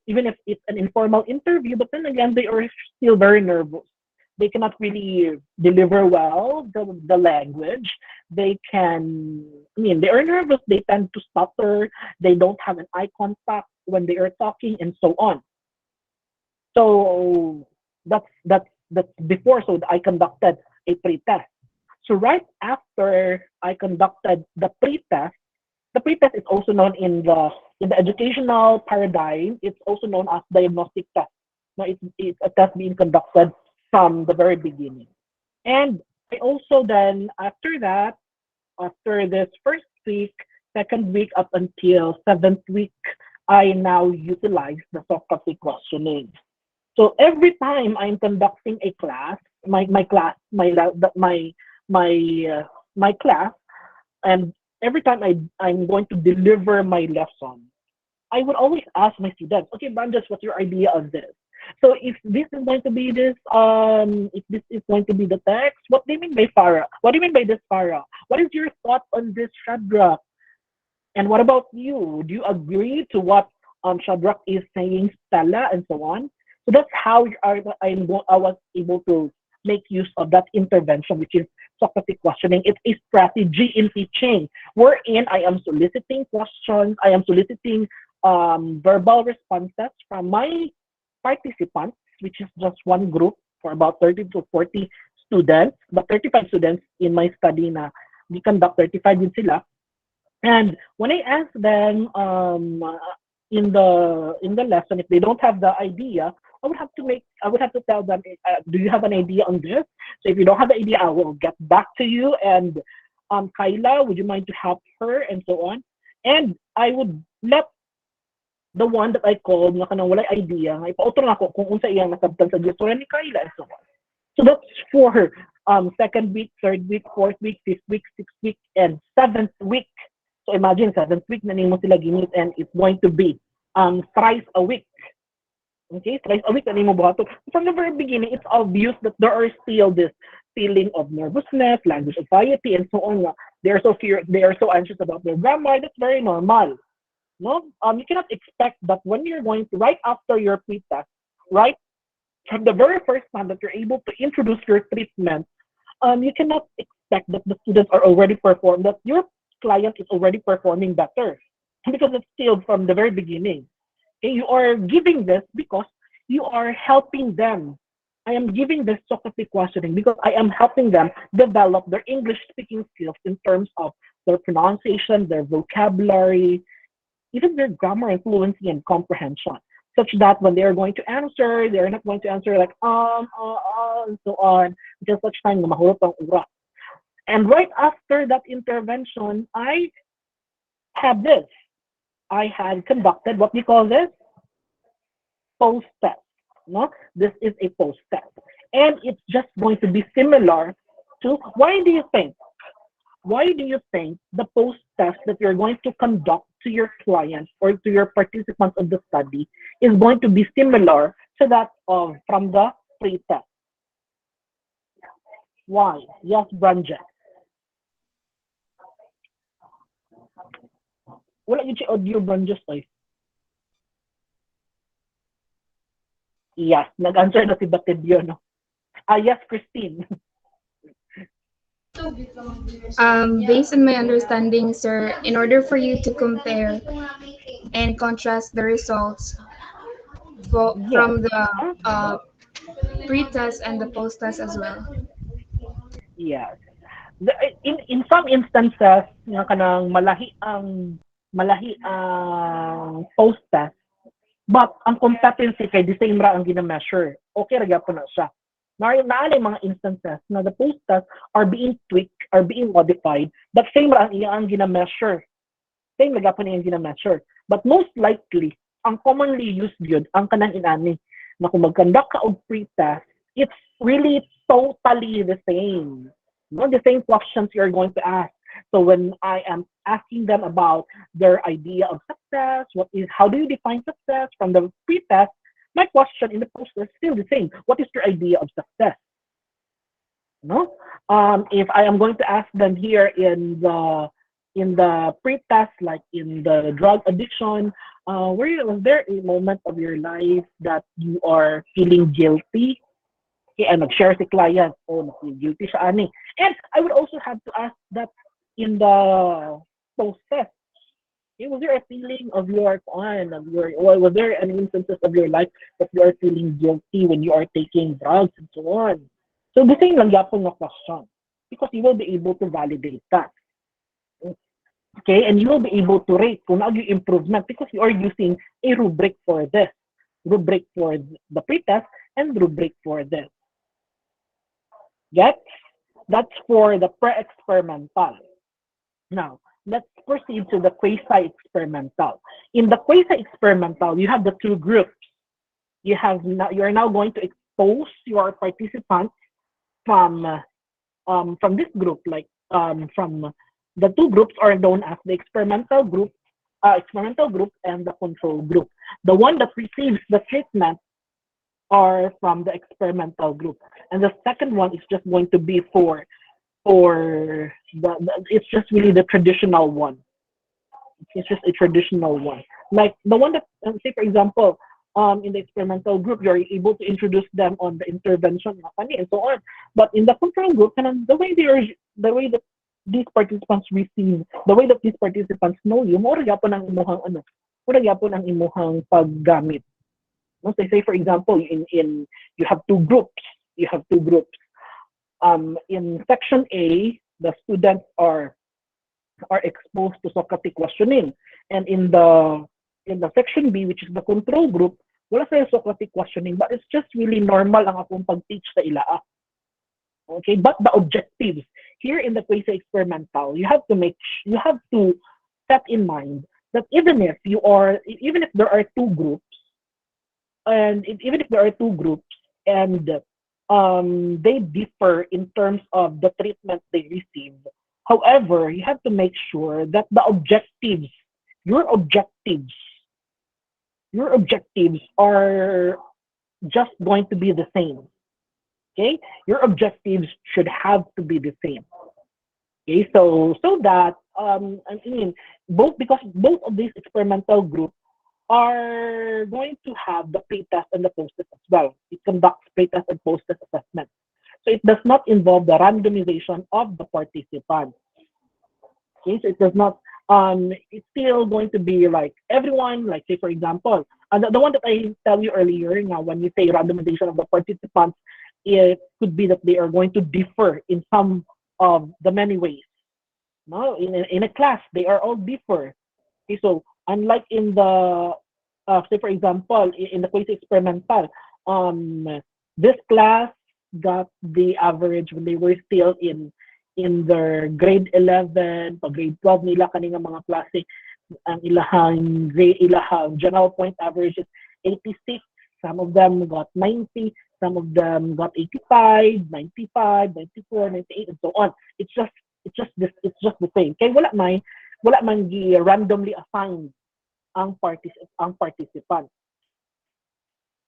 even if it's an informal interview, but then again, they are still very nervous. They cannot really deliver well the language. They they are nervous. They tend to stutter. They don't have an eye contact when they are talking, and so on. So that's before. So I conducted a pre-test. So right after I conducted the pre-test is also known in the educational paradigm. It's also known as diagnostic test. Now it's a test being conducted from the very beginning. And I also then after that, after this first week, second week up until seventh week, I now utilize the Socratic questioning. So every time I'm conducting a class, my class, my class, and every time I'm going to deliver my lesson, I would always ask my students, okay, Brandes, what's your idea on this? So if this is going to be if this is going to be the text, what do you mean by Farah? What do you mean by this, Farah? What is your thought on this, Shadrach? And what about you? Do you agree to what Shadrach is saying, Stella, and so on? So that's how I was able to make use of that intervention, which is Socratic questioning. It's a strategy in teaching, wherein I am soliciting questions, I am soliciting verbal responses from my participants, which is just one group for about 30 to 40 students, but 35 students in my study na we conduct 35 din sila. And when I ask them in the lesson, if they don't have the idea, I would have to tell them, do you have an idea on this? So if you don't have the idea, I will get back to you. And Kyla, would you mind to help her, and so on? And I would let the one that I called nga kanang walay idea nga ipautro na ako kung unsa iyang nasabtan sa gistorya ni Kyla and so on. So that's for second week, third week, fourth week, fifth week, sixth week, and seventh week. So imagine seventh week na nimo sila ginit and it's going to be thrice a week. Okay, thrice a week na nimo buhaton. From the very beginning, it's obvious that there are still this feeling of nervousness, language anxiety, and so on. They are so fear, they are so anxious about their grammar. That's very normal. No, you cannot expect that when you're going to right after your pre-test, right from the very first time that you're able to introduce your treatment, you cannot expect that the students are already perform that your client is already performing better because it's still from the very beginning. Okay, you are giving this because you are helping them. I am giving this Socratic questioning because I am helping them develop their English speaking skills in terms of their pronunciation, their vocabulary, even their grammar and fluency and comprehension, such that when they are going to answer, they are not going to answer like and so on, until such time na mahulog ang ura. And right after that intervention, I had this. I had conducted what we call this post test. No, this is a post test, and it's just going to be similar to. Why do you think? Why do you think the post test that you're going to conduct to your clients or to your participants of the study is going to be similar to that of from the pre-test? Why? Yes, Branja. Wala yun si audio Branja ay. Yes, nag-answer na si Batidyo, no? Yes, Christine. Based on my understanding, sir, in order for you to compare and contrast the results Yes. from the pre-test and the post-test as well. Yes. In some instances nga kanang malahi ang post test, but ang competency kay the same ra ang gina-measure. Okay ra gyapon na siya. Naaalay mga instances na the post test are being tweaked, are being modified, but same ra ang iyang gina-measure. Same ra gyapon iyang gina-measure. But most likely, ang commonly used yun, ang kanang inani, na kung mag-conduct ka og pre-test, it's really totally the same. No, the same questions you're going to ask. So when I am asking them about their idea of success, how do you define success from the pre-test? My question in the post is still the same. What is your idea of success? No, if I am going to ask them here in the pre-test, like in the drug addiction, was there a moment of your life that you are feeling guilty? Okay, and nag-share si client, guilty siya ani. And I would also have to ask that in the post-test. Okay, was there a feeling of was there any instances of your life that you are feeling guilty when you are taking drugs and so on? So the same lang yapon na question because you will be able to validate that. Okay, and you will be able to rate kung ano yung improvement because you are using a rubric for this, rubric for the pre-test and rubric for this. Yes, that's for the pre-experimental. Now, let's proceed to the quasi-experimental. In the quasi-experimental, you have the two groups. You are now going to expose your participants from this group, like from the two groups are known as the experimental group and the control group. The one that receives the treatment are from the experimental group, and the second one is just going to be for it's just really the traditional one. It's just a traditional one, like the one that say for example in the experimental group you're able to introduce them on the intervention and so on, but in the control group the way that these participants receive, the way that these participants know you, more gyapon ang imuhang paggamit. No, so say for example, in you have two groups. In section A, the students are exposed to Socratic questioning, and in the section B, which is the control group, wala sa Socratic questioning, but it's just really normal ang akong pag-teach sa ila. Okay, but the objectives here in the quasi-experimental, you have to set in mind that even if there are two groups, even if there are two groups and they differ in terms of the treatment they receive. However, you have to make sure that your objectives, your objectives are just going to be the same. Okay, your objectives should have to be the same. Okay, so that I mean because both of these experimental groups are going to have the pre-test and the post-test as well. It conducts pre-test and post-test assessment. So it does not involve the randomization of the participants. Okay, so it does not, it's still going to be like everyone, like say for example, the one that I tell you earlier, now when you say randomization of the participants, it could be that they are going to differ in some of the many ways. No, in a class, they are all differ. Okay, so unlike in the, say for example, in the quasi experimental, this class got the average when they were still in their grade 11, pag grade 12 nila kaning mga klase, ang ilahang general point average is 86. Some of them got 90, some of them got 85, 95, 94, 98, and so on. It's just the same. Kaya wala man randomly assigned ang participant.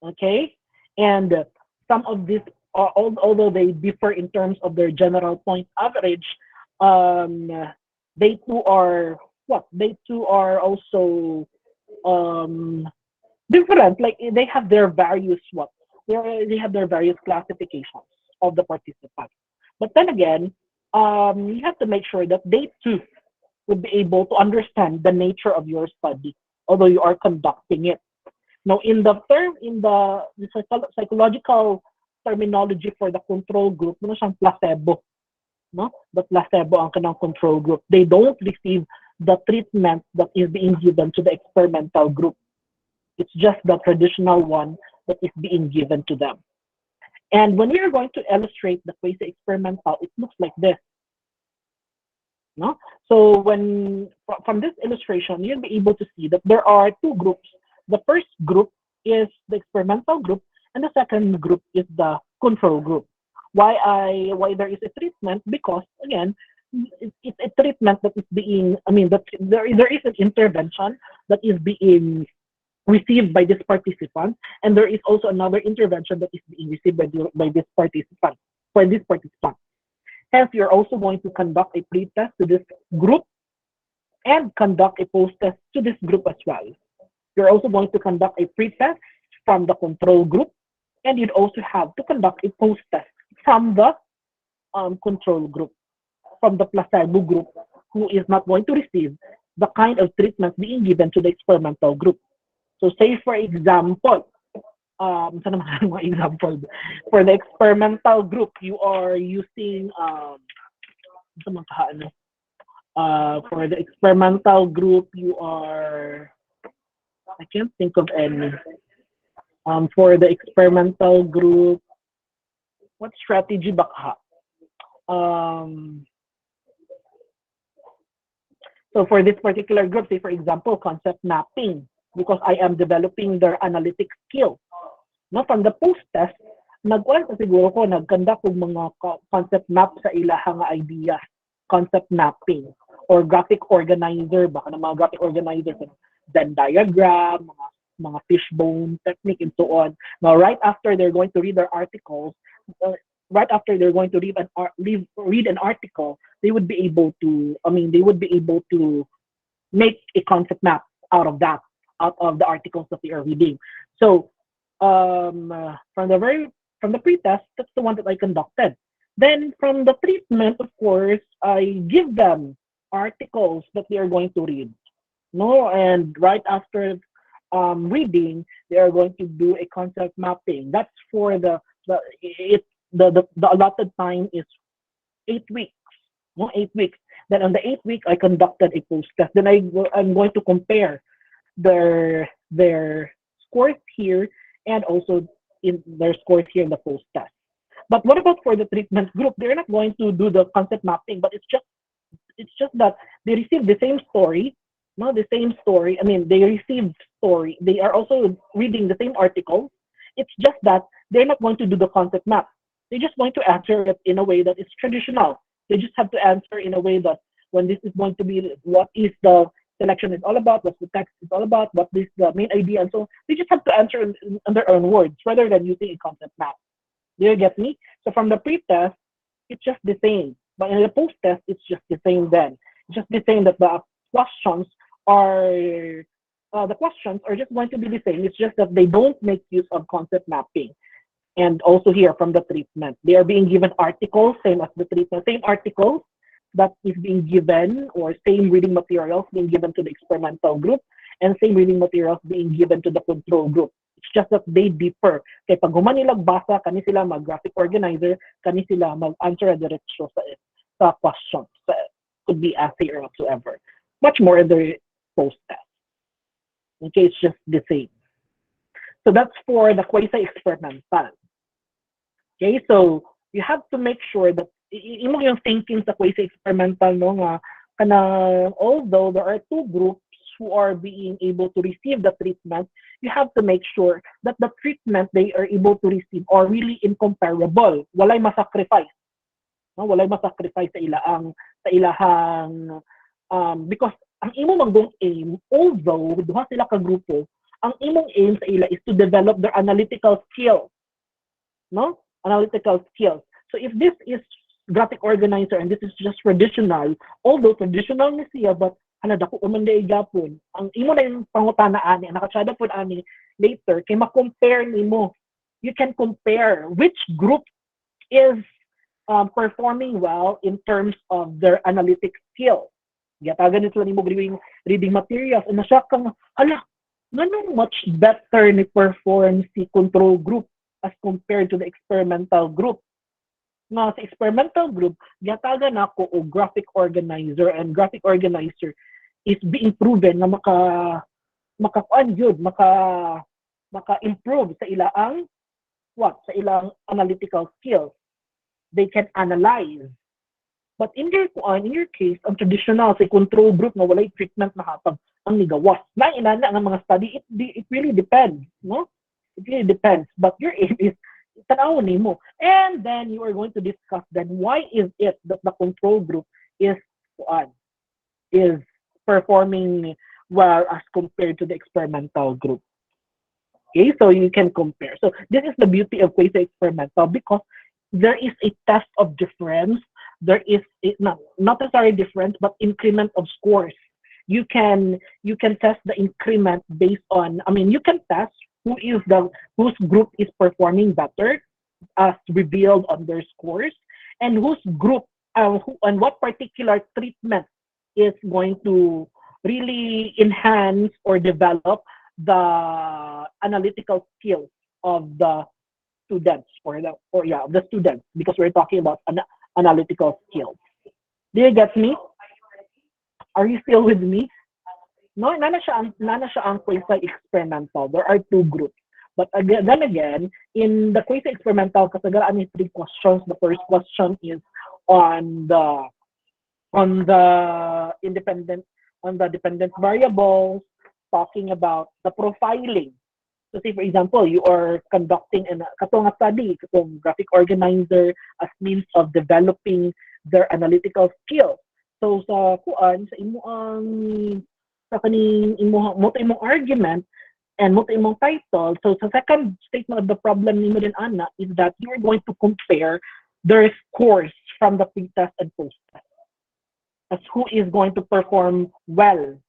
Okay? And some of these, although they differ in terms of their general point average, they too are what? They too are also different. Like they have their various what? They have their various classifications of the participants. But then again, you have to make sure that they too would be able to understand the nature of your study, although you are conducting it. Now, in the psychological terminology for the control group, ano siyang placebo, no? The placebo ang kanang control group. They don't receive the treatment that is being given to the experimental group. It's just the traditional one that is being given to them. And when we are going to illustrate the quasi-experimental, it looks like this. No? So from this illustration, you'll be able to see that there are two groups. The first group is the experimental group, and the second group is the control group. Why there is a treatment? Because again, it's a treatment that is being, there is an intervention that is being received by this participant, and there is also another intervention that is being received by this participant, for this participant. Hence, you're also going to conduct a pre-test to this group and conduct a post-test to this group as well. You're also going to conduct a pre-test from the control group, and you'd also have to conduct a post-test from the control group, from the placebo group, who is not going to receive the kind of treatment being given to the experimental group. So say for example, example, for the experimental group, you are using for the experimental group, you are, I can't think of any. For the experimental group, what strategy ba ka? So for this particular group, say for example, concept mapping, because I am developing their analytic skill. No, from the post-test, nag-conduct siguro ko, nag-conduct ng mga concept map sa ilahang idea, concept mapping, or graphic organizer, baka na mga graphic organizer, Venn diagram, mga fishbone technique, and so on. Now, right after they're going to read their articles, right after they're going to read an article, they would be able to, make a concept map out of the articles that they are reading. So, from the pre-test, that's the one that I conducted. Then from the treatment, of course, I give them articles that they are going to read. No, and right after reading, they are going to do a concept mapping. That's for the allotted time is 8 weeks. No, 8 weeks. Then on the 8th week, I conducted a post test. Then I'm going to compare their scores here and also in their scores here in the post test. But what about for the treatment group? They're not going to do the concept mapping, but it's just that they receive the same story, No, the same story. I mean, they received story. They are also reading the same article. It's just that they're not going to do the concept map. They're just going to answer it in a way that is traditional. They just have to answer in a way that when this is going to be, what is the selection is all about, what the text is all about, what is the main idea, and so they just have to answer in their own words rather than using a concept map. Do you get me? So from the pre-test, it's just the same. But in the post-test, it's just the same then. It's just the same that questions are the questions are just going to be the same. It's just that they don't make use of concept mapping. And also here from the treatment, they are being given articles, same as the treatment, same articles that is being given, or same reading materials being given to the experimental group, and same reading materials being given to the control group. It's just that they differ. Kaya pag human nilang basa, kani sila mag-graphic organizer, kani sila mag-answer diretso sa questions. Could be essay or whatsoever. Much more in the post-test. Okay, it's just the same. So that's for the quasi-experimental. Okay, so you have to make sure that imo yung thinking sa quasi-experimental no nga kana although there are two groups who are being able to receive the treatment, you have to make sure that the treatment they are able to receive are really incomparable. Walay masacrifice. No, walay masacrifice sa ilahang because ang imo magdong aim, although duha sila ka grupo, ang imong aim sa ila is to develop their analytical skills. No? Analytical skills. So if this is graphic organizer and this is just traditional, although traditional ni siya, but dako man day gapon, ang imo na yung pangutana ani, nakatsada pud ani later kay ma-compare nimo. You can compare which group is performing well in terms of their analytic skills. Gatagan nito nimo reading materials and nasyak kang ganun much better ni perform si control group as compared to the experimental group. Nga sa experimental group, gatagan ako o graphic organizer, and graphic organizer is being proven na maka-improve sa ilang sa ilang analytical skills. They can analyze. But in your case, ang traditional sa control group na walay treatment na hatag ang nigawas. Na inana ang mga study, it really depends, no? It really depends. But your aim is tanawon nimo. And then you are going to discuss then why is it that the control group is performing well as compared to the experimental group. Okay, so you can compare. So this is the beauty of quasi-experimental because there is a test of difference. There is not necessarily difference, but increment of scores. You can test the increment based on. I mean, you can test whose group is performing better, as revealed on their scores, and whose group and what particular treatment is going to really enhance or develop the analytical skills of the students the students, because we're talking about analytical skills. Do you get me? Are you still with me? No, nana siya ang quasi-experimental. There are two groups. But then again, in the quasi-experimental, kasagaran ni 3 questions. The first question is on the dependent variables, talking about the profiling. So say for example, you are conducting katong study, katong graphic organizer as means of developing their analytical skills. So sa imong argument and mo imong title. So the second statement of the problem nimo din ana is that you are going to compare their scores from the pre-test and post-test as who is going to perform well.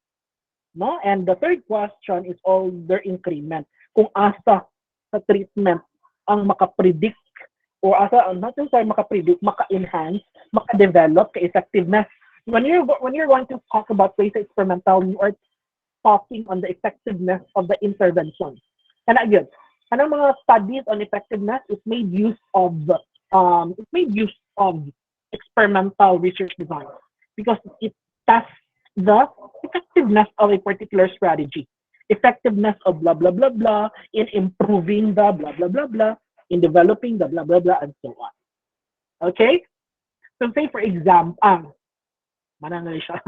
No? And the third question is all their increment. Kung asa sa treatment ang makapredict or asa not necessarily makapredict, maka-enhance, maka-develop ka effectiveness. When you're going to talk about quasi-experimental, you are talking on the effectiveness of the intervention. And again, anong mga studies on effectiveness is made use of experimental research design because it tests the effectiveness of a particular strategy, effectiveness of blah blah blah blah in improving the blah blah blah blah, in developing the blah blah blah, and so on. Okay, so say for example, Manangali siya.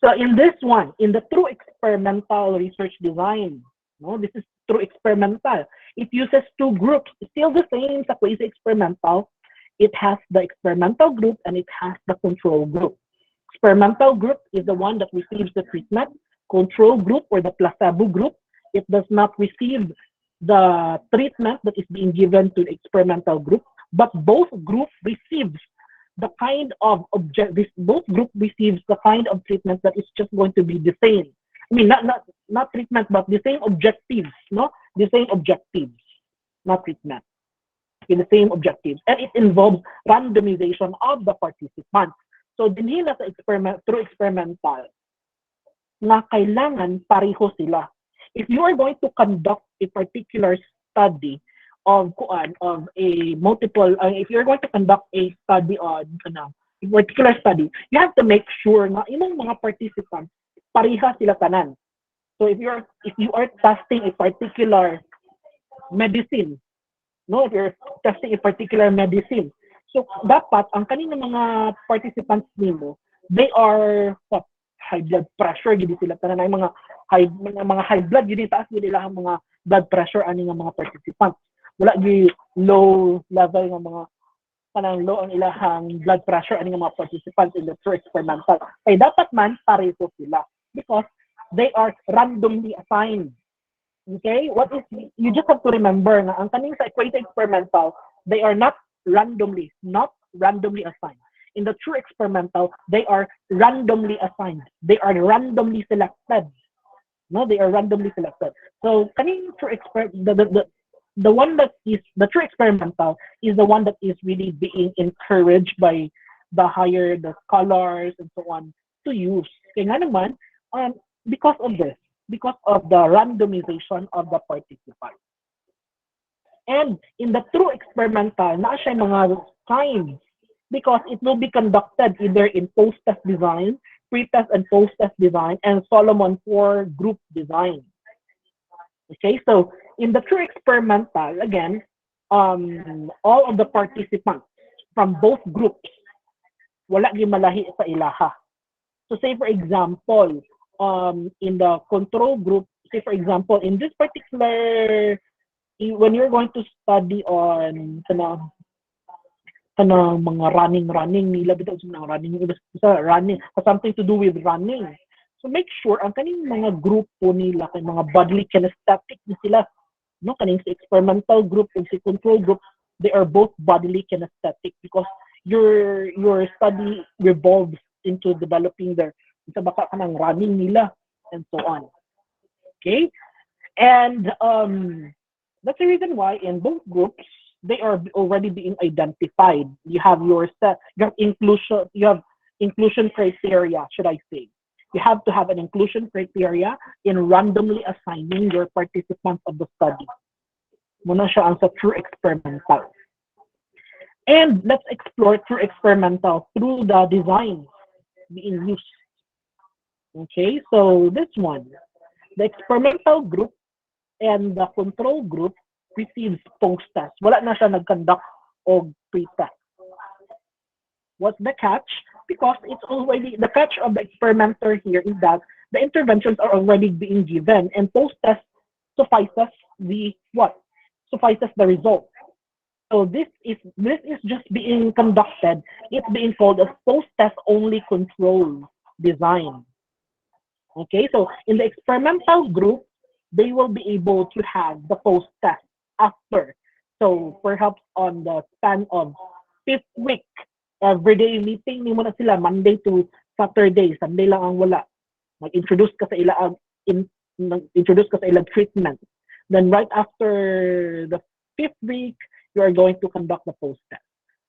So in this one, in the true experimental research design, no, this is true experimental. It uses two groups, still the same sa quasi-experimental. It has the experimental group and it has the control group. Experimental group is the one that receives the treatment. Control group or the placebo group, it does not receive the treatment that is being given to the experimental group, but both groups receives the kind of both group receives the kind of treatment that is just going to be the same. I mean, not treatment, but the same objectives, no? The same objectives, not treatment. In the same objectives. And it involves randomization of the participants. So, dinhi na sa through experimental, na kailangan pareho sila. If you are going to conduct a particular study of a multiple, if you're going to conduct a study on a particular study, you have to make sure na imong mga participants pareha sila tanan. So if you are testing a particular medicine, no, if you're testing a particular medicine, so dapat ang kaning mga participants nimo, they are what, high blood pressure, gid sila tanan ay mga high blood, gid taas gid nila ang mga blood pressure ani nga mga participants. Wala gi low level nga mga kanang low ang ilahang blood pressure ani nga mga participants in the true experimental. Kay dapat man pareho sila because they are randomly assigned. Okay? You just have to remember na ang kaning sa quasi-experimental, they are not randomly assigned. In the true experimental, they are randomly assigned. They are randomly selected. No, they are randomly selected. So kaning true the one that is the true experimental is the one that is really being encouraged by the scholars and so on to use. Kaya nga naman, because of the randomization of the participants. And in the true experimental, na siya mga kinds because it will be conducted either in post-test design, pre-test and post-test design, and Solomon 4 group design. Okay, so in the true experimental, again, all of the participants from both groups, wala gyud malahi sa ilaha. So say for example, in the control group, say for example, in this particular, when you're going to study on mga running nila bitaw sa running has something to do with running. So make sure ang kaning mga grupo nila kay mga bodily kinesthetic ni sila, no, kaning sa experimental group and sa control group, they are both bodily kinesthetic because your study revolves into developing their sa baka kanang running nila and so on. Okay? And that's the reason why in both groups they are already being identified. You have inclusion criteria, should I say. You have to have an inclusion criteria in randomly assigning your participants of the study. Muna siya ang sa true experimental. And let's explore true experimental through the design being used. Okay, so this one, the experimental group and the control group receives post-test. Wala na siya nag-conduct o pre-test. What's the catch? Because it's already, the catch of the experimenter here is that the interventions are already being given and post-test suffices the what? Suffices the result. So this is just being conducted. It's being called a post-test only control design. Okay, so in the experimental group, they will be able to have the post-test after. So perhaps on the span of 5th week, everyday meeting ni mo na sila Monday to Saturday, Sunday lang ang wala. Mag-introduce ka sa ilang treatment. Then right after the 5th week, you are going to conduct the post-test.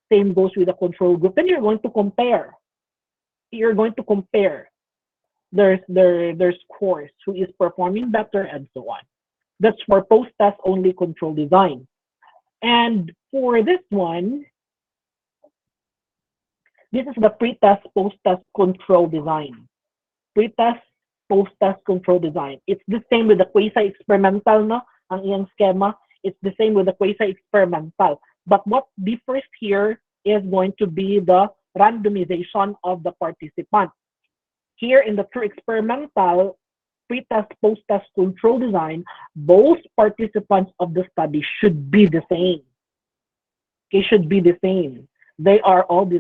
Same goes with the control group. Then you're going to compare. Their scores, who is performing better and so on. That's for post-test only control design. And for this one, this is the pre-test post-test control design. Pre-test post-test control design. It's the same with the quasi-experimental, no? Ang iyang schema. It's the same with the quasi-experimental. But what differs here is going to be the randomization of the participants. Here in the true experimental, pre-test, post-test control design, both participants of the study should be the same. They should be the same. They are all the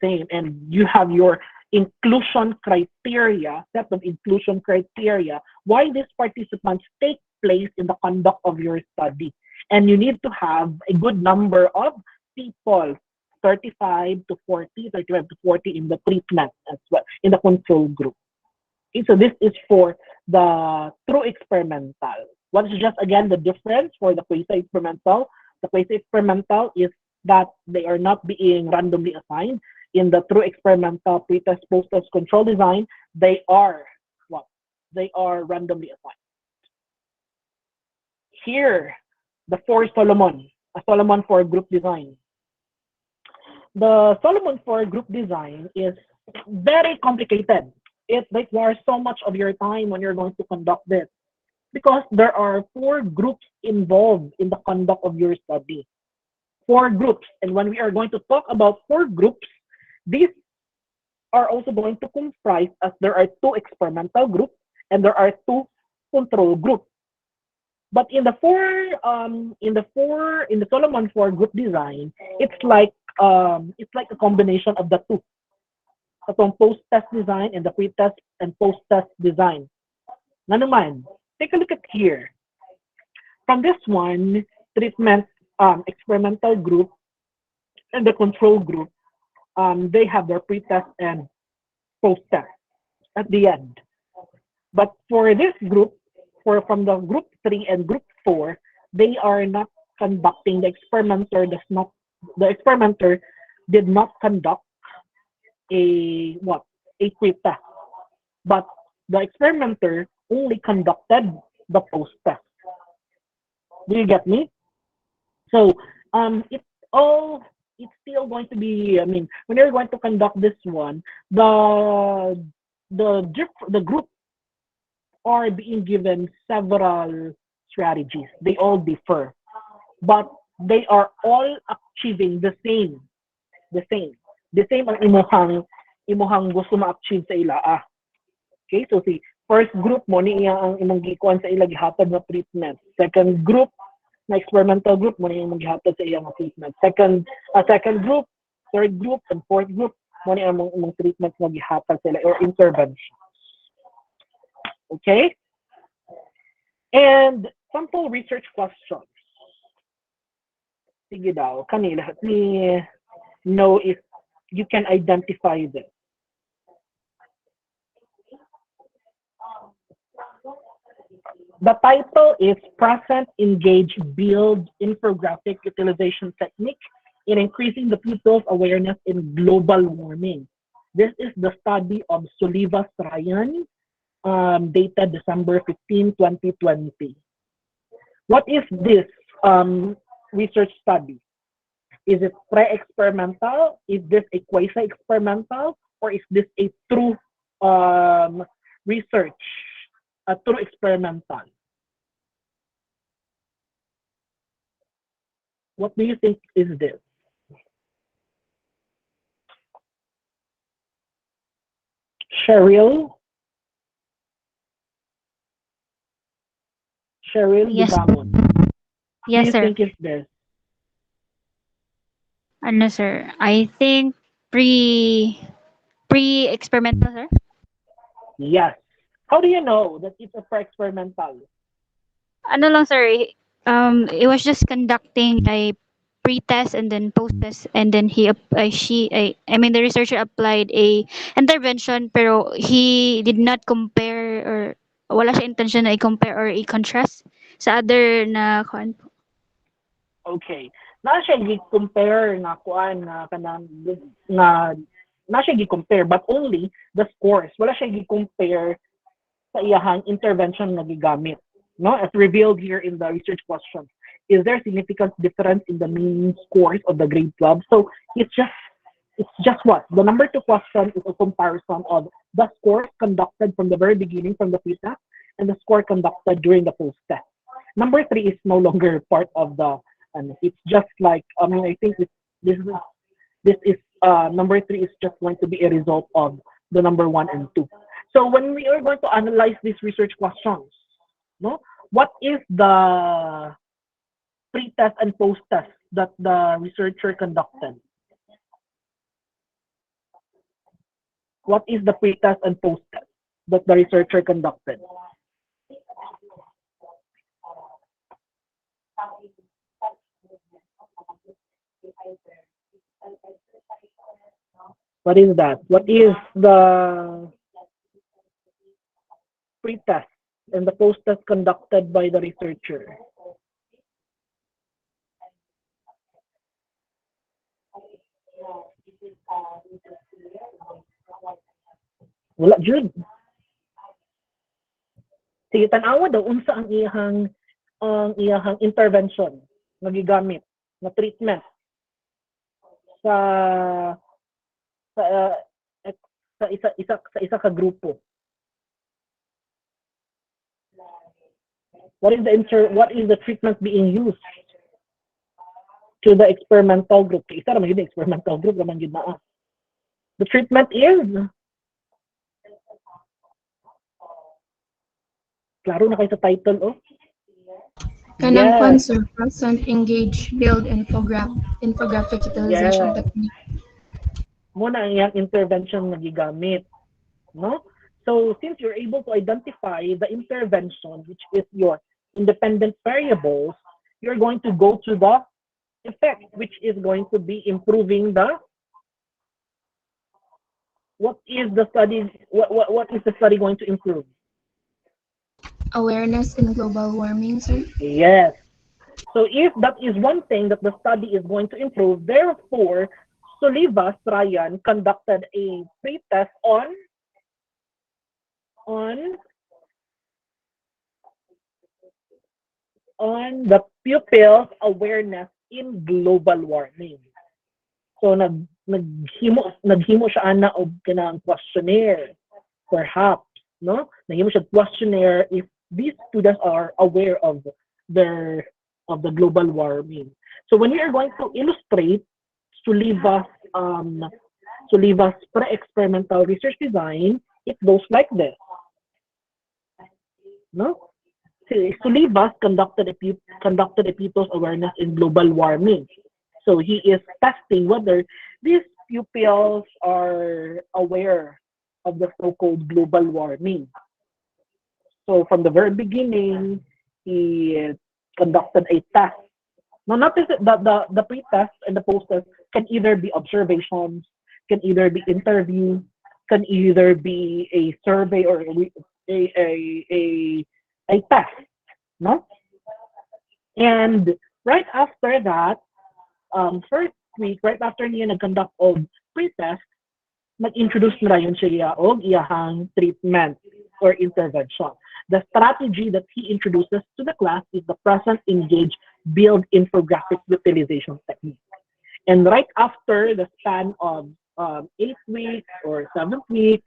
same. And you have your inclusion criteria, set of inclusion criteria, why these participants take place in the conduct of your study. And you need to have a good number of people, 35 to 40, 35 to 40 in the treatment as well, in the control group. Okay, so this is for the true experimental. What is just again the difference for the quasi-experimental? The quasi-experimental is that they are not being randomly assigned. In the true experimental pre-test, post-test control design, they are what? They are randomly assigned. Here, the four Solomon, a Solomon for group design. The Solomon for group design is very complicated. It requires so much of your time when you're going to conduct this because there are four groups involved in the conduct of your study. Four groups. And when we are going to talk about four groups, these are also going to comprise as there are two experimental groups and there are two control groups. But in the Solomon 4 group design, it's like a combination of the two. Itong post-test design and the pre-test and post-test design. Na naman, take a look at here. From this one, treatment experimental group and the control group, they have their pre-test and post-test at the end. But for this group, from the group 3 and group 4, they are not conducting the experimenter did not conduct a pre-test, but the experimenter only conducted the post-test. Do you get me? So it's still going to be, I mean, when you're going to conduct this one, the group are being given several strategies. They all differ, but they are all achieving the same ang imuhang gusto ma-achieve sa ila. Okay, so si first group mo niya ang imong gikuan sa ila gihatag na treatment. Second group na experimental group mo niya imong gihatag sa iyang treatment. Second group, third group, and fourth group mo niya imong treatment nga gihatag sa ila or intervention. Okay? And sample research questions. Sige daw, kanila, let me know if you can identify this. The title is Present, Engage, Build Infographic Utilization Technique in Increasing the People's Awareness in Global Warming. This is the study of Sulivas Ryan, dated December 15, 2020. What is this research study? Is it pre-experimental? Is this a quasi-experimental? Or is this a true research, a true experimental? What do you think is this? Cheryl? Yes. Dibangon. Yes, What do sir. you think is this? Ano, sir? I think pre-experimental, sir. Yes. How do you know that it's a pre-experimental? Ano lang, sir? It was just conducting a pre-test and then post-test, and then the researcher applied a intervention, pero he did not compare or wala siya intention na i-compare or i-contrast sa other na kuan. Okay. Na siya gi-compare na kuan na kanang na siya gi-compare but only the scores. Wala siya gi-compare sa iyahang intervention na gigamit. No, as revealed here in the research questions, is there significant difference in the mean scores of the grade 12? So it's just what the number 2 question is a comparison of the scores conducted from the very beginning, from the pre-test, and the score conducted during the post-test. Number 3 is no longer part of the, and it's just like, I mean, I think this is number 3 is just going to be a result of the number 1 and 2. So when we are going to analyze these research questions, no, what is the pre-test and post-test that the researcher conducted? What is the pre-test and post-test that the researcher conducted? What is that? What is the pre-test and the post-test conducted by the researcher? Wala, Jude. Sige, tanawa daw unsa ang iyahang intervention nga gigamit na treatment sa sa sa isa ka grupo. What is the treatment being used to the experimental group? Isa ra man gyud experimental group raman gyud naa. The treatment is klaro na kayo sa title, oh. Kanang Yes. kwan, sir, present, engage, build, infographic utilization Yes. technique. Muna ang iyang intervention na gigamit, no? So since you're able to identify the intervention, which is your independent variables, you're going to go to the effect, which is going to be improving the what is the study going to improve? Awareness in global warming, sir. Yes. So if that is one thing that the study is going to improve, therefore, Solivas Ryan conducted a pre-test on the pupils' awareness in global warming. So naghimo siya ana og kanang questionnaire, perhaps, no? Naghimo siya questionnaire if these students are aware of the global warming. So when we are going to illustrate Solivas pre-experimental research design, it goes like this, no? Solivas conducted a pupils' awareness in global warming. So he is testing whether these pupils are aware of the so-called global warming. So from the very beginning, he conducted a test. Now notice that the pre-test and the post-test can either be observations, can either be interview, can either be a survey or a test, no? And right after that, first week, right after niya nag-conduct of pre-test, nag-introduce na rayon siya og iyahang treatment or intervention. The strategy that he introduces to the class is the present, engage, build infographic utilization technique. And right after the span of 8 weeks or 7th week,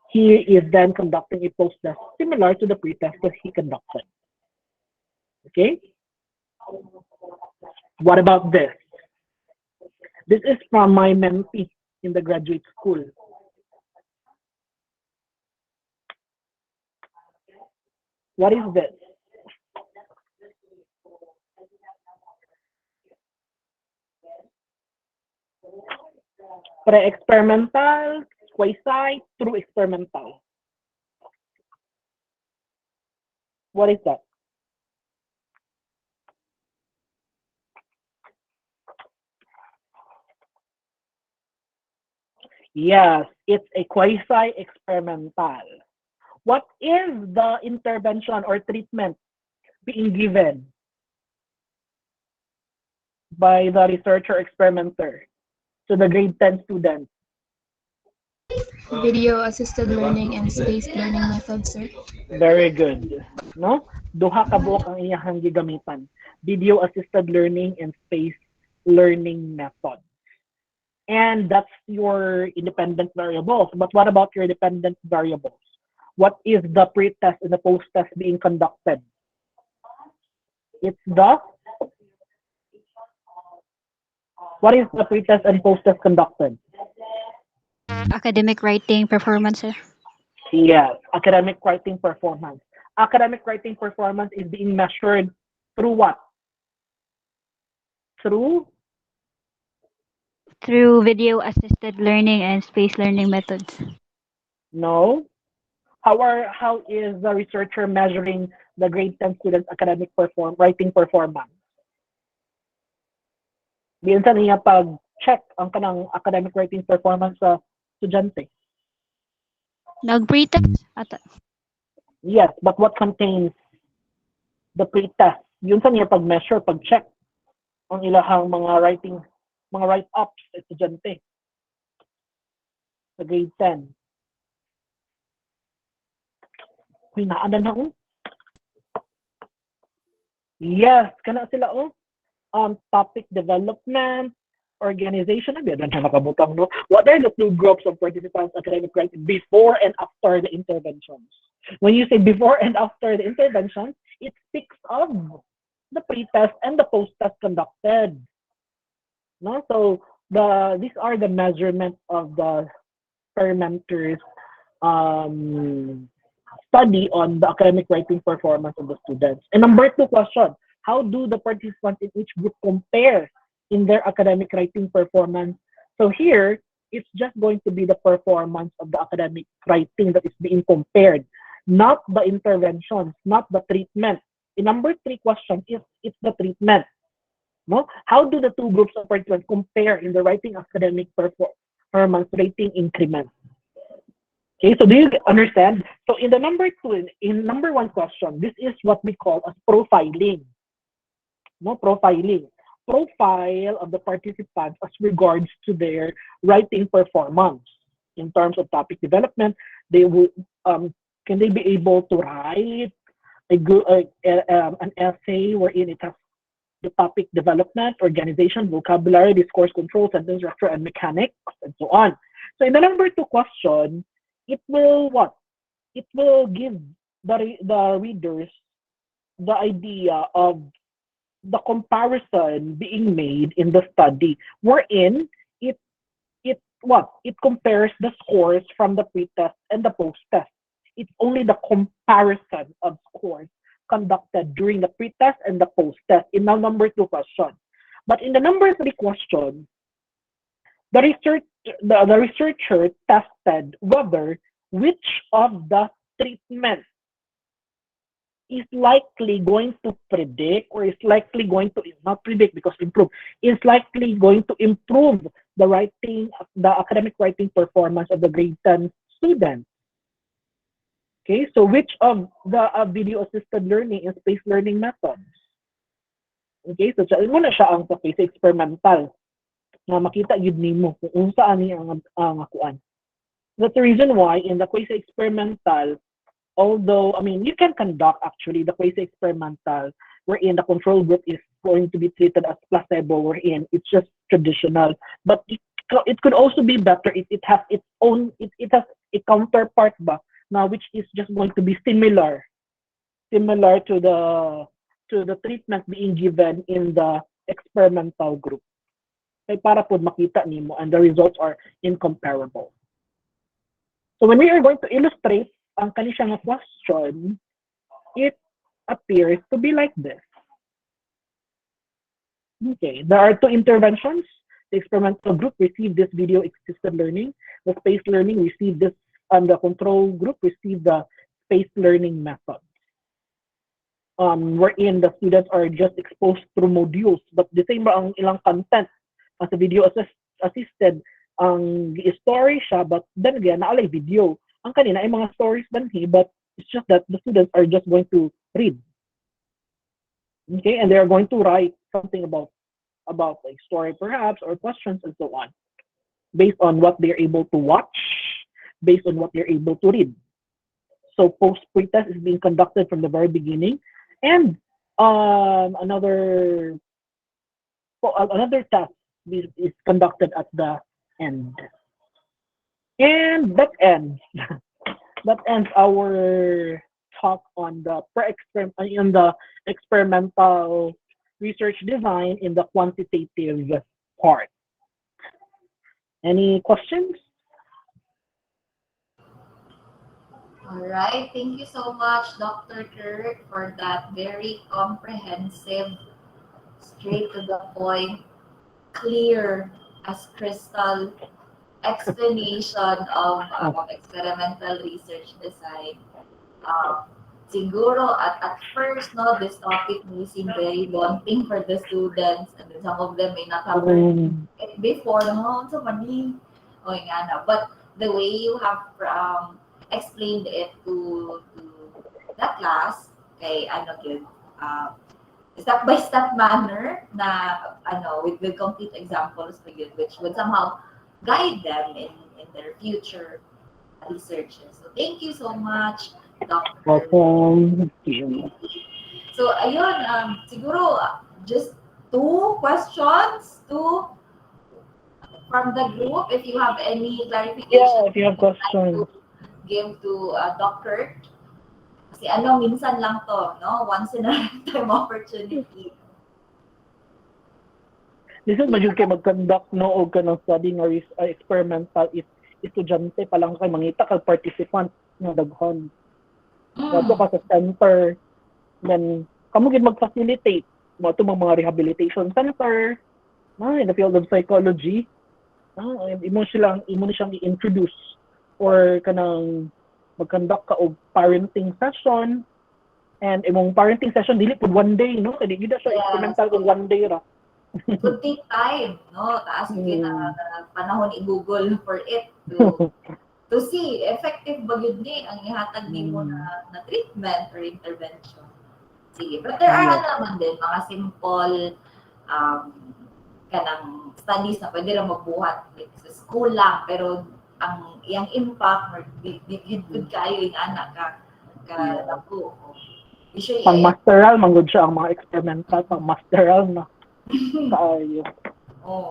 he is then conducting a post-test similar to the pre-test that he conducted. Okay? What about this? This is from my mentee in the graduate school. What is this? Pre-experimental, quasi, true experimental. What is that? Yes, it's a quasi-experimental. What is the intervention or treatment being given by the researcher experimenter to the grade 10 students? Video assisted learning and spaced learning methods, sir. Very good. No? Duha ka buok ang iyahang gigamitan. Video assisted learning and spaced learning methods. And that's your independent variables. But what about your dependent variables? What is the pre-test and the post-test being conducted? It's what is the pre-test and post-test conducted? Academic writing performance, sir. Yes, academic writing performance. Academic writing performance is being measured through what? Through Through video assisted learning and space learning methods. no. How is the researcher measuring the grade 10 students academic writing performance? Biunsa niya pag check ang kanang academic writing performance sa estudyante. Nag-pretest ata. Yes, but what contains the pre-test? Yun sa niya pag-measure, pag-check ang ilahang mga write-ups sa estudyante sa grade 10. Uy, naanan na oh. Yes, kana sila oh. Topic development, organization, na nakabutang, no? What are the two groups of participants academic writing before and after the interventions? When you say before and after the interventions, it speaks of the pre-test and the post-test conducted. No? So these are the measurements of the experimenters study on the academic writing performance of the students. And number 2 question, how do the participants in each group compare in their academic writing performance? So here, it's just going to be the performance of the academic writing that is being compared, not the interventions, not the treatment. In number 3 question, it's the treatment. No? How do the two groups of participants compare in the writing academic performance rating increment? Okay, so do you understand? So in the number 1 question, this is what we call as profiling. No, profiling. Profile of the participants as regards to their writing performance. In terms of topic development, they will can they be able to write an essay wherein it has the topic development, organization, vocabulary, discourse control, sentence structure, and mechanics, and so on. So in the number 2 question, it will what? It will give the readers the idea of the comparison being made in the study, wherein it compares the scores from the pre-test and the post-test. It's only the comparison of scores conducted during the pre-test and the post-test in the number 2 question. But in the number 3 question, the researcher tested whether which of the treatment is likely going to predict or is likely going to not predict because improve is likely going to improve the academic writing performance of the grade 10 students. Okay, so which of the video assisted learning and space learning methods? Okay, so muna siya ang case experimental na makita yun nimo kung saan ni ang akuan. That's the reason why in the quasi experimental, although I mean you can conduct actually the quasi experimental wherein the control group is going to be treated as placebo, wherein it's just traditional, but it could also be better. It has its own it has a counterpart ba now which is just going to be similar to the treatment being given in the experimental group. Kay para po makita nimo and the results are incomparable. So when we are going to illustrate ang kaniyang question, it appears to be like this. Okay, there are 2 interventions. The experimental group received this video assisted learning. The space learning received this, and the control group received the space learning method. Wherein the students are just exposed through modules, but the same ba ang ilang content as a video assisted ang story siya, but then again naalay video. Ang kanina ay mga stories banhi, but it's just that the students are just going to read. Okay, and they are going to write something about a story perhaps or questions and so on, based on what they're able to watch, based on what they're able to read. So post pre-test is being conducted from the very beginning, and another test is conducted at the end. And that ends our talk on the experimental research design in the quantitative part. Any questions? All right. Thank you so much, Dr. Kirk, for that very comprehensive, straight to the point, clear as crystal explanation of experimental research design. Um, Siguro at first, no, this topic may seem very daunting for the students, and then some of them may not have heard it before. No, so mali. O nga na. But the way you have explained it to the class, kay ano yun, step by step manner na with complete examples to yun, which would somehow guide them in their future researches. So thank you so much, Dr. Welcome. Thank you. So ayun, siguro just two questions from the group. If you have any clarification, Yeah, if you have questions. to give to Dr. Kasi minsan lang to, no? Once in a lifetime opportunity. This is majud kay mag-conduct no og kanang study nga experimental if estudyante pa lang kay mangita kag participant nga daghan. Dato ka sa center, then kamo gid mag-facilitate mo to mga rehabilitation center in the field of psychology. Imo siyang i-introduce or kanang mag-conduct ka og parenting session, and imong parenting session dili pud one day, no? Kaya di siya experimental kung one day ra. Could take time, no? Taas yung panahon i-Google for it to see effective ba yun ni ang ihatag nimo na treatment or intervention. Sige. But there are naman din mga simple kanang studies na pwede lang magbuhat like, sa school lang, pero ang iyang impact or good kayo yung anak ka labo. Usually, Pang masteral manggod siya ang mga experimental, pang masteral na. Kaayo.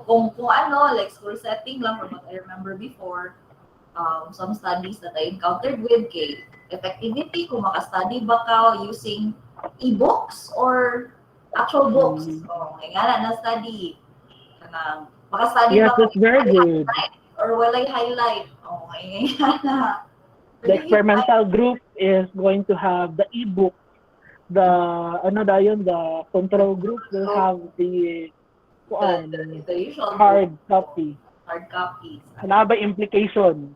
Kung like school setting lang, from what I remember before, some studies that I encountered with kay effectivity, kung maka-study ba ka using e-books or actual books. May nga na study. Maka-study Yes, ba that's very good. or walay highlight. May nga na. The experimental group is going to have the e-book. The the control group will have the usual hard copy. hard copies. Ano ba implication?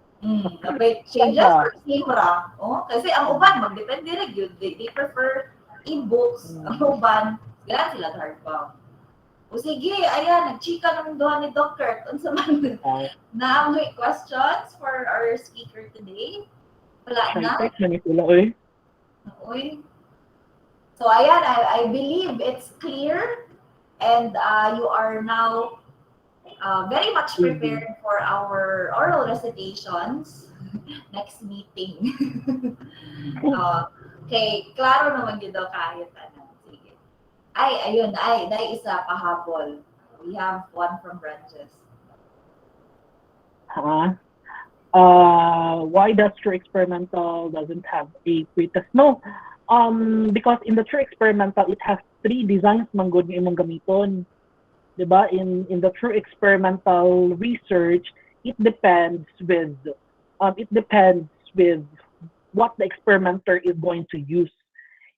Changes or same ra. Kasi ang uban, magdepende rin yun. They prefer e-books. Ang uban, kailangan sila hard copy. O sige, ayan, nagchika naman doon ni Dr. Unsa man na may questions for our speaker today? Wala na? Uy. So ayan, I believe it's clear and you are now very much prepared for our oral recitations next meeting. Okay, klaro naman yun daw kahit ano. Sige. Ayun, isa pahabol. We have one from Branches. Why does true experimental doesn't have a pretest? No, because in the true experimental, it has three designs manggod nga imong gamiton. Diba? In the true experimental research, it depends with what the experimenter is going to use.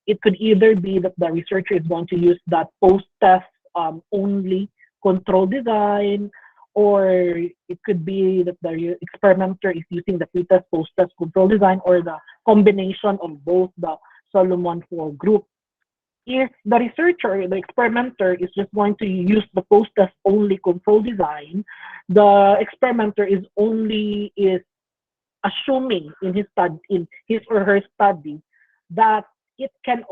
It could either be that the researcher is going to use that post-test only control design, or it could be that the experimenter is using the pre-test, post-test control design, or the combination of both the Solomon 4 group. If the researcher, the experimenter, is just going to use the post-test only control design, the experimenter is assuming in his or her study that it can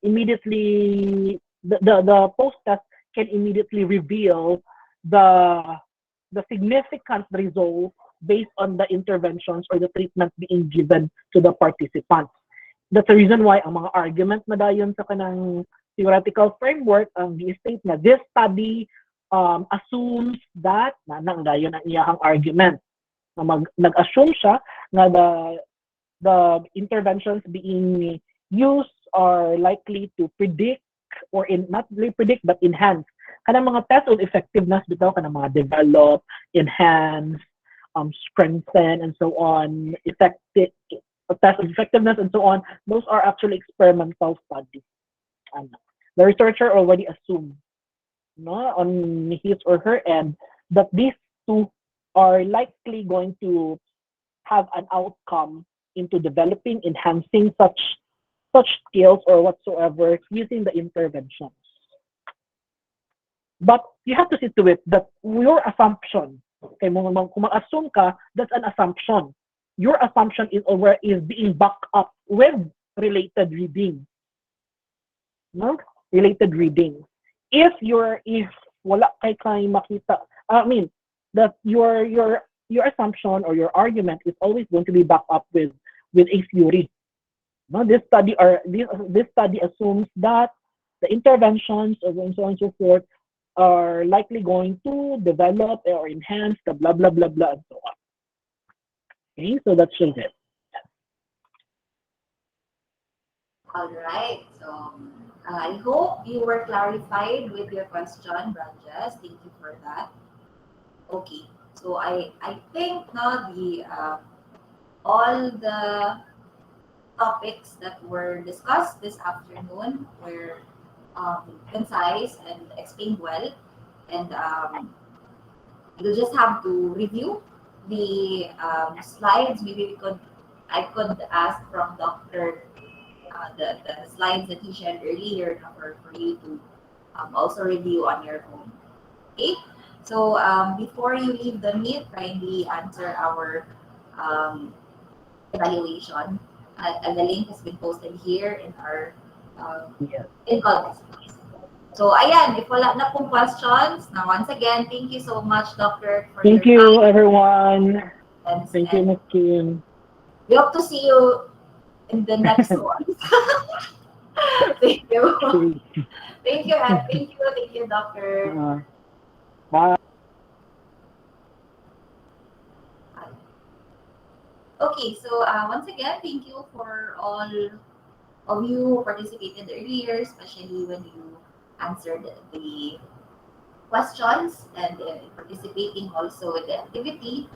immediately the post-test can immediately reveal the significant result based on the interventions or the treatment being given to the participants. That's the reason why ang mga argument na dayon sa kanang theoretical framework ang gi-state na this study assumes that nang dayon ang iyang argument. Nag-assume siya na the interventions being used are likely to predict or not really predict but enhance kanang mga test of effectiveness bitaw kanang mga develop, enhance, strengthen and so on, effective, test effectiveness and so on, those are actually experimental studies. And the researcher already assumed, no, on his or her end that these two are likely going to have an outcome into developing, enhancing such skills or whatsoever using the interventions. But you have to see to it that your assumption, okay, kung mag-assume ka, that's an assumption. Your assumption is being backed up with related reading. No? Related reading. If wala kay makita, I mean, that your assumption or your argument is always going to be backed up with a theory. No, this study assumes that the interventions and so on and so forth are likely going to develop or enhance the blah blah blah blah and so on. Okay, so that's just it. All right. So I hope you were clarified with your question, Branches. Thank you for that. Okay. So I think now the all the topics that were discussed this afternoon were concise and explained well, and you'll just have to review the slides. Maybe I could ask from Dr. The slides that he shared earlier for you to also review on your own. Okay, so before you leave the meet, kindly answer our evaluation. And the link has been posted here in our Yes. in comments. So ayan, if wala na pong questions, now once again, thank you so much, Doctor, for Thank your you, time. everyone. And, Thank you, Ms. Kim. we hope to see you in the next one. Thank you. Thank you, and thank you, Doctor. Bye. Okay, so once again, thank you for all of you who participated earlier, especially when you answered the questions and participating also with the activity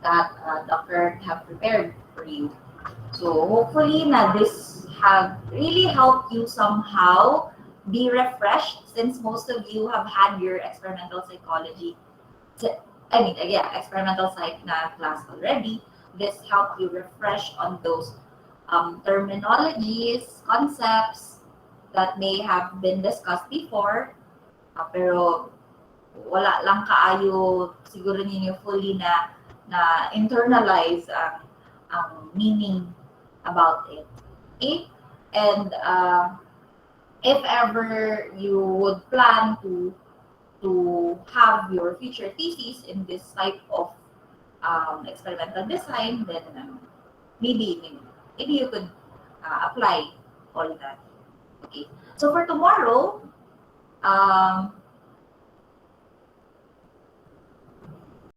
that Doctor have prepared for you. So hopefully na this have really helped you somehow be refreshed, since most of you have had your experimental psychology, experimental psych na class already. This helped you refresh on those terminologies, concepts that may have been discussed before, pero wala lang kaayo siguro ninyo fully na internalize ang meaning about it. Okay? And if ever you would plan to have your future thesis in this type of experimental design, then maybe you could apply all that. Okay. So for tomorrow,